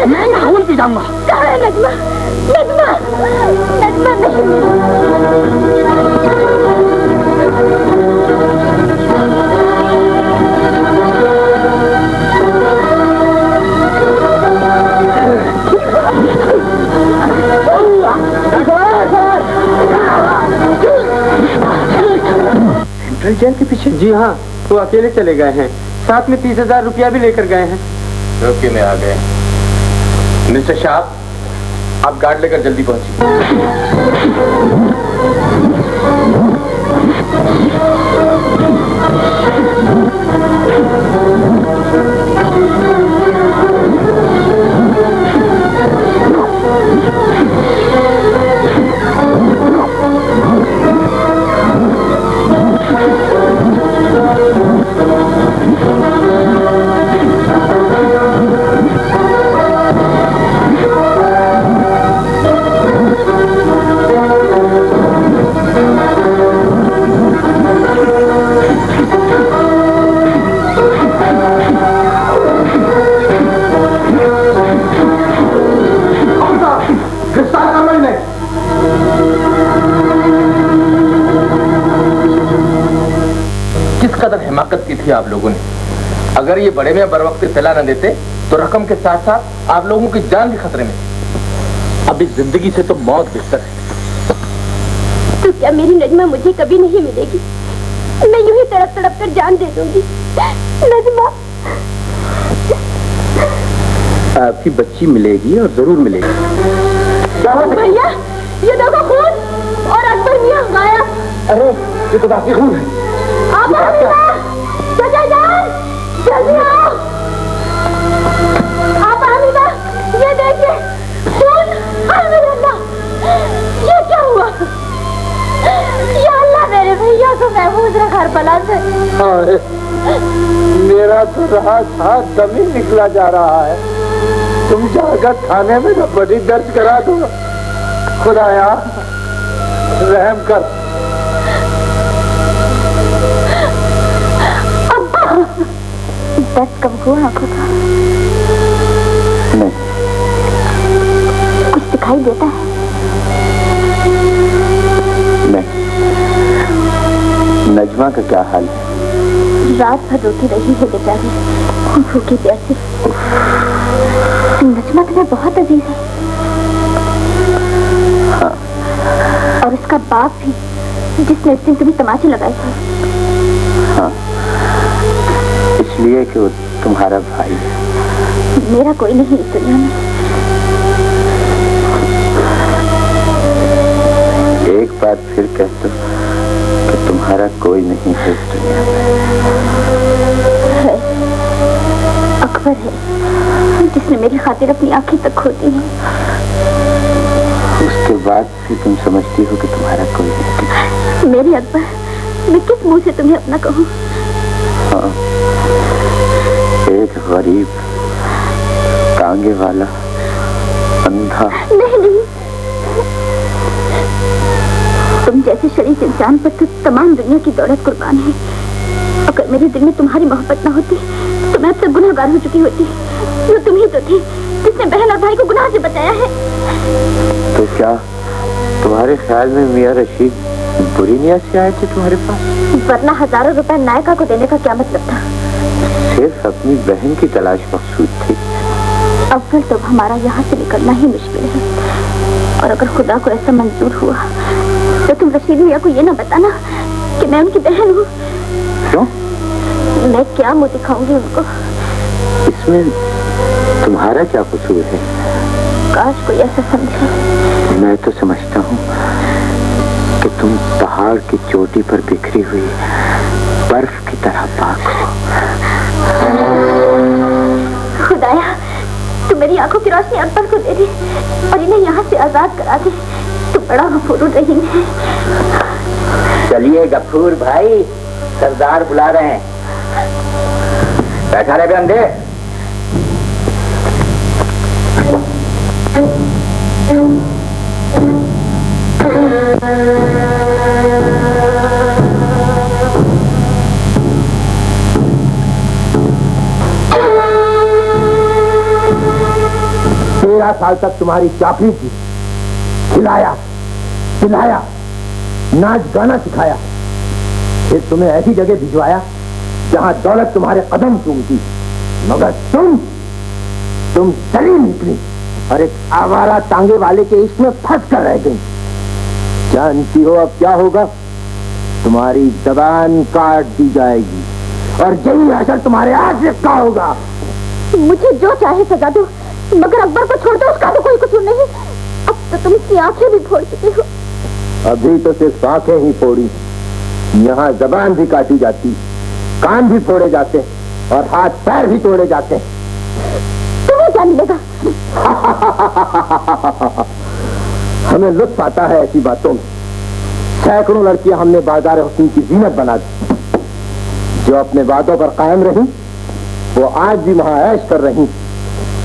मैं नाहुल पी जाऊंगा। कहाँ है नजमा? नजमा, नजमा नहीं। सेंट्रल जेल के पीछे? जी हाँ, वो अकेले चले गए हैं, साथ में 30,000 रुपया भी लेकर गए हैं। रोके में आ गए। मिस्टर शाह, आप गार्ड लेकर जल्दी पहुंचिए। कदर हिमाकत की थी आप लोगों ने। अगर ये बड़े में बर वक्त इत्तला न देते तो रकम के साथ साथ आप लोगों की जान भी खतरे में थी। अब इस जिंदगी से तो मौत बेहतर है। तो क्या मेरी नजमा मुझे कभी नहीं मिलेगी? मैं यूं ही तड़प तड़प कर जान दे दूंगी। नजमा, आपकी बच्ची मिलेगी और जरूर मिलेगी। भैया, ये देखो खून और अकबर मियां गायब। अरे ये तो बाकी खून है। आप चाचा जान, जल्दी आओ। आप आमिना, ये देखिए खून। अल्लाह, ये क्या हुआ? या अल्लाह, मेरे भैया को महफूज रखा बला से। मेरा तो रात हाथ दमी निकला जा रहा है। तुम जाकर थाने में बड़ी दर्ज करा दो। खुदाया रहम कर। दर्द कब हुआ आंखों का? नहीं। कुछ दिखाई देता है? नहीं। नजमा का क्या हाल है? रात भर रोती रही है बेचारी, भूखी प्यासी। नजमा तुम्हें बहुत अजीज है। हाँ। और उसका बाप भी, जिसने उस दिन तुम्हें तमाचे लगाए थे। हाँ, इसलिए कि वो तुम्हारा भाई है। मेरा कोई नहीं इस दुनिया में। एक बार फिर कह दो कि तुम्हारा कोई नहीं है इस दुनिया में। है, अकबर है, जिसने मेरी खातिर अपनी आंखें तक खो दी हैं। उसके बाद भी तुम समझती हो कि तुम्हारा कोई नहीं। मेरी अकबर, मैं किस मुंह से तुम्हें अपना कहूँ? हाँ, एक गरीब, टांगे वाला, अंधा। नहीं नहीं, तुम जैसे शरीफ इंसान पर तो तमाम दुनिया की दौलत कुर्बान है। अगर मेरे दिल में तुम्हारी मोहब्बत न होती तो मैं अब तक गुनहगार हो चुकी होती। वो तुम ही तो थे जिसने बहन और भाई को गुनाह से बचाया है। तो क्या तुम्हारे ख्याल में मियां रशीद बुरी नीयत से आए थे तुम्हारे पास? वरना हजारों रुपए नायका को देने का क्या मतलब था? सिर्फ अपनी बहन की तलाश मकसूद थी। अव्वल तो हमारा यहाँ से निकलना ही मुश्किल है, और अगर खुदा को ऐसा मंजूर हुआ तो तुम रशीद मियाँ को ये ना बताना कि मैं उनकी बहन हूँ। क्यों? मैं क्या मुँह दिखाऊंगी उनको? इसमें तुम्हारा क्या कसूर है? काश कोई ऐसा समझे। मैं तो समझता हूँ कि तुम पहाड़ की चोटी पर बिखरी हुई बर्फ की तरह पाक हो। खुदाया, तू मेरी आंखों की रोशनी अकबर को दे दे और इन्हें यहाँ से आजाद करा दे। तू बड़ा गफूर रहीम है। चलिए गफूर भाई, सरदार बुला रहे हैं। बैठा रहे बंदे। तेरह साल तक तुम्हारी चाकरी की, खिलाया पिलाया, नाच गाना सिखाया, फिर तुम्हें ऐसी जगह भिजवाया जहां दौलत तुम्हारे कदम चूमती, मगर तुम सलीम निकली और एक आवारा टांगे वाले के इसमें फंस कर रह गई। जानती हो अब क्या होगा? तुम्हारी जबान काट दी जाएगी और यही असर तुम्हारे हाथ से का होगा। मुझे जो चाहे सजा दो, मगर अकबर को छोड़ दो, उसका तो कोई कसूर नहीं। अब तो तुम इसकी आंखें भी फोड़ चुके हो। अभी तो सिर्फ आंखें ही फोड़ी, यहाँ जबान भी काटी जाती, कान भी फोड़े जाते और हाथ पैर भी तोड़े जाते। तुम्हें क्या मिलेगा? हमें लुत्फ आता है ऐसी बातों में। सैकड़ों लड़कियां हमने बाजार हुस्न की जीनत बना दी। जो अपने वादों पर कायम रही वो आज भी वहां ऐश कर रही,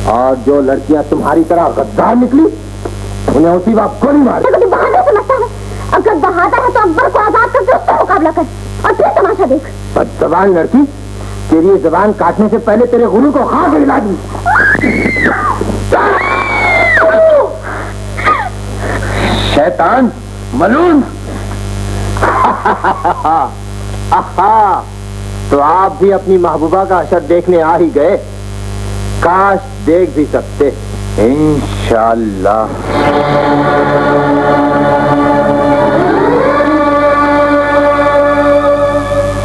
और जो लड़कियां तुम्हारी तरह गद्दार निकली उन्हें उसी वक्त गोली मारी। बहादुर समझता है? अगर बहादुर है तो अकबर को आजाद करके उससे मुकाबला कर और फिर तमाशा देख। बदजबान लड़की, तेरी ये जबान काटने से पहले तेरे गुरु को खाक हिला दी। शैतान मलून। तो आप भी अपनी महबूबा का असर देखने आ ही गए। काश देख भी सकते। इंशाअल्लाह।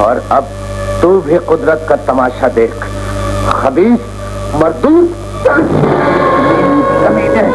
और अब तू भी कुदरत का तमाशा देख। खबीस मर्दूद कमीने।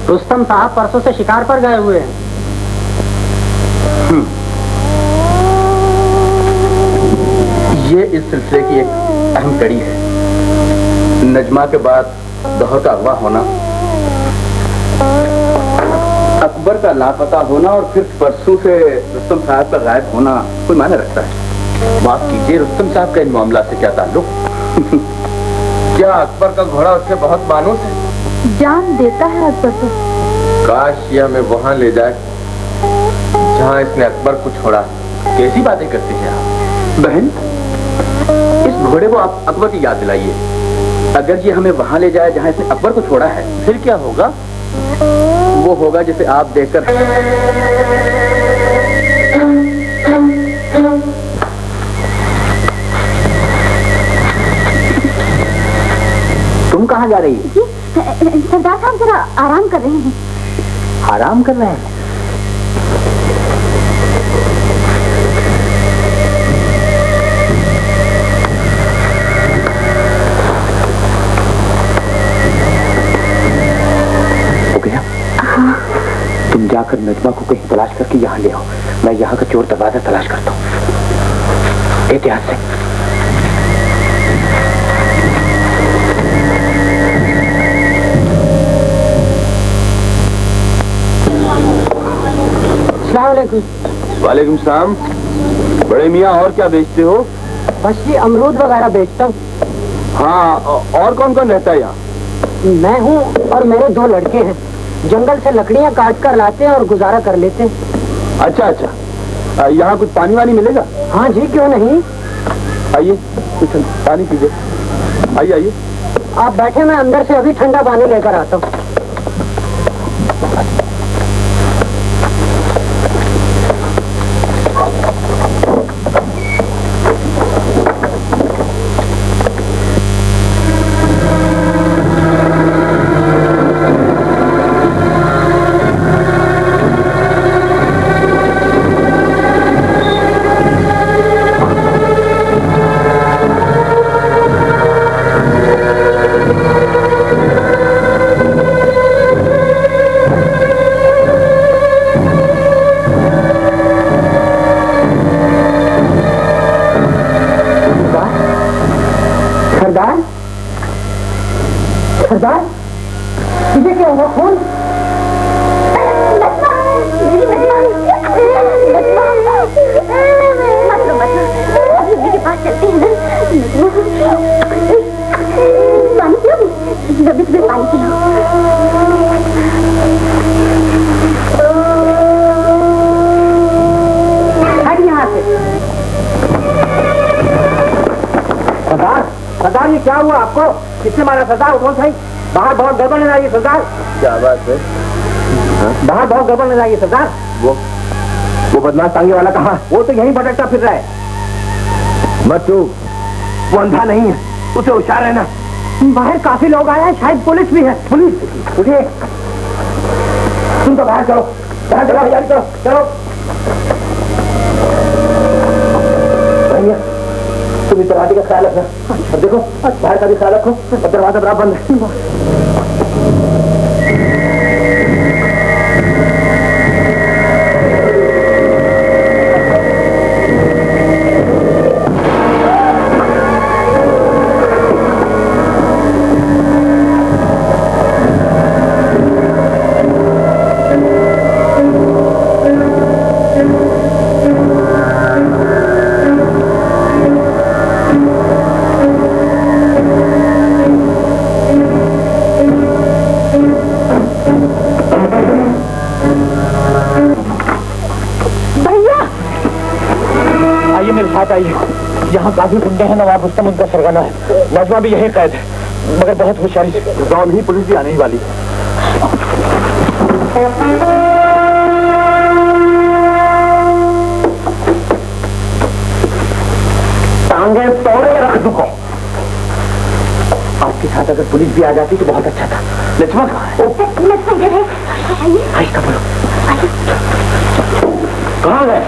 रुस्तम साहब परसों से शिकार पर गए हुए हैं। ये इस सिलसिले की एक अहम कड़ी है। नजमा के बाद दौहर का अगवा होना, अकबर अकबर का लापता होना और फिर परसों से रुस्तम साहब का गायब होना कोई मायने रखता है? माफ कीजिए, रुस्तम साहब का इन मामला से क्या ताल्लुक? क्या अकबर का घोड़ा उससे बहुत मानूस है? जान देता है अकबर तो। काश ये हमें वहां ले जाए जहां इसने अकबर को छोड़ा। कैसी बातें करती हैं आप? बहन, इस घोड़े को आप अकबर की याद दिलाइए। अगर ये हमें वहां ले जाए जहां इसने अकबर को छोड़ा है, फिर क्या होगा? वो होगा जिसे आप देखकर तुम कहाँ जा रही है? सरदार साहब जरा आराम कर रहे हैं। आराम कर रहे हैं? हो गया? हाँ। तुम जाकर नजमा को कहीं तलाश करके यहाँ ले आओ। मैं यहाँ का चोर दरवाजा तलाश करता हूँ। एहतियात से। वालेकुम सलाम। बड़े मियाँ, और क्या बेचते हो? बस ये अमरूद वगैरह बेचता हूँ। हाँ, और कौन कौन रहता है यहाँ? मैं हूँ और मेरे 2 लड़के हैं। जंगल से लकड़ियाँ काट कर लाते हैं और गुजारा कर लेते हैं। अच्छा अच्छा, यहाँ कुछ पानी वानी मिलेगा? हाँ जी, क्यों नहीं। आइए, कुछ पानी पीजिए। आइए आइए। आप बैठे, मैं अंदर से अभी ठंडा पानी लेकर आता हूँ। सरदार, तुझे क्या हुआ? खून? मम्मी के पास चलते हैं ना। पानी पियोगी? जब भी तुम्हें पानी पिलाओ। हट यहाँ से। सरदार, सरदार ये क्या हुआ आपको? किसने मारा? सरदार उठो सही। बाहर बहुत गड़बड़ नजर आई है सरदार। क्या बात है? बाहर बहुत गड़बड़ नजर आई है सरदार। वो बदमाश टांगे वाला कहाँ? वो तो यहीं भटकता फिर रहा है। मत चूक, वो अंधा नहीं है, उसे होशियार रहना। बाहर काफी लोग आए हैं, शायद पुलिस भी है। पुलिस? उठिए, तुम तो बाहर चलो, बाहर चलो, तैयारी करो, चलो। भैया, तुम इस दरवाजे का ख्याल रखना। अब देखो, बाहर का भी ख्याल रखो और दरवाजा बराबर बंद है। यहाँ काफी गुंडे हैं, नवाब रुस्तम उनका सरगना है। नजमा भी यही कैद है, मगर बहुत होशियारी से। गाँव में ही पुलिस भी आने ही वाली है। टांगे तोड़े रख दूंगा। आपके साथ अगर पुलिस भी आ जाती तो बहुत अच्छा था। लक्ष्मण कहाँ है? आइए, बोलो। कहाँ गए?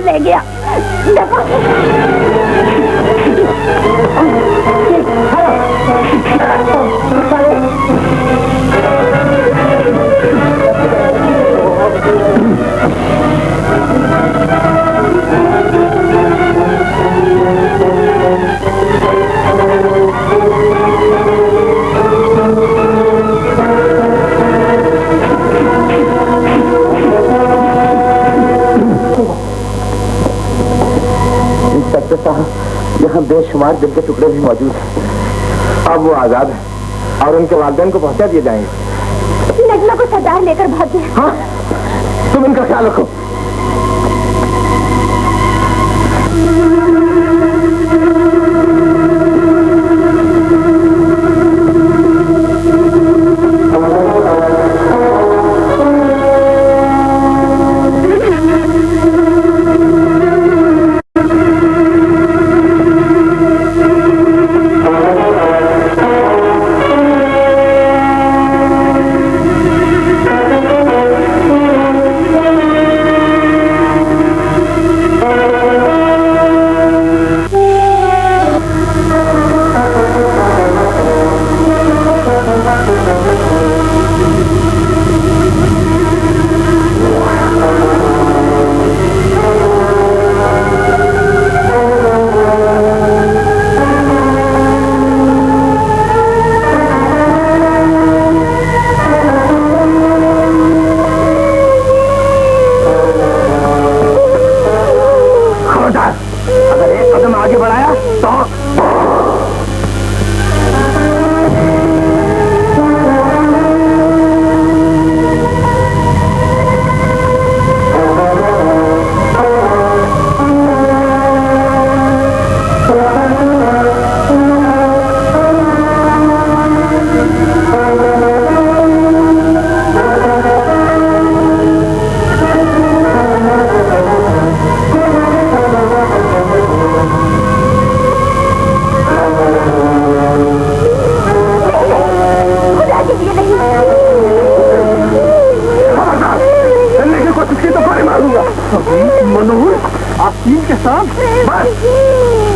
ले गया। देखो इंस्पेक्टर साहब, यहाँ बेशुमार दिल के टुकड़े भी मौजूद हैं। अब वो आजाद है और उनके वालिदैन को पहुंचा दिए जाएंगे। नजमा को सजा लेकर भागे। हाँ, तुम इनका ख्याल रखो।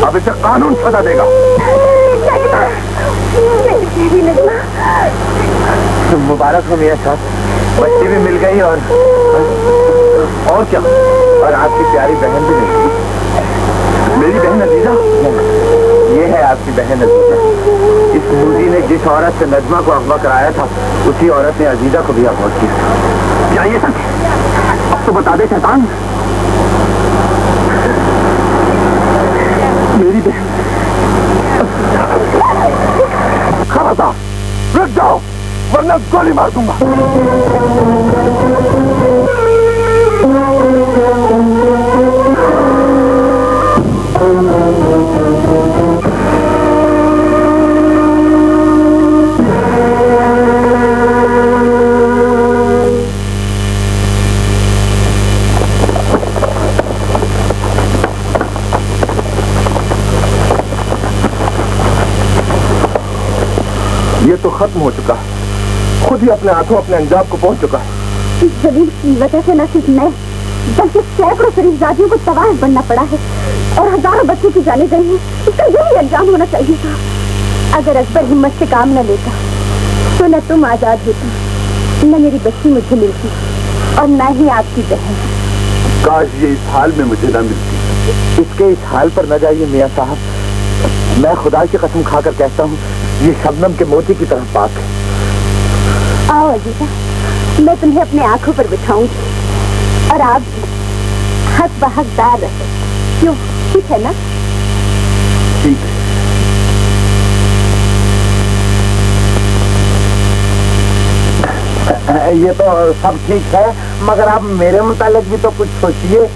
अब इसे कानून सजा देगा। मुबारक हो मियां साहब, बच्ची भी मिल गई और क्या, और आपकी प्यारी बहन भी मिल गई। मेरी बहन अजीजा? ये है आपकी बहन अजीजा। इस मूजी ने जिस औरत से नजमा को अगवा कराया था, उसी औरत ने अजीजा को भी अगवा किया। क्या ये सच? अब तो बता दे शैतान। मेरी बहन। खबरदार, रुक जाओ वरना गोली मार दूंगा। ये तो खत्म हो चुका है, खुद ही अपने हाथों अपने अंजाम को पहुंच चुका है। इस जलील की वजह से न सिर्फ मैं बल्कि सैकड़ों शरीफजादियों को तबाह बनना पड़ा है और हजारों बच्चों की जाने गई है। इसका यही अंजाम होना चाहिए था। अगर अकबर हिम्मत से काम न लेता तो न तुम आजाद होती, न मेरी बच्ची मुझे मिलती और न ही आपकी बहन। काश ये इस हाल में मुझे न मिलती। इसके इस हाल पर न जाइए मियां साहब, मैं खुदा की कसम खाकर कहता हूँ ये शबनम के मोती की तरह पाक है। आओ अजीजा, मैं तुम्हें अपने आंखों पर बिठाऊंगी और आप हक बहकदार रहे। क्यों, ठीक है ना? ठीक है। ये तो सब ठीक है, मगर आप मेरे मुतालिक भी तो कुछ सोचिए।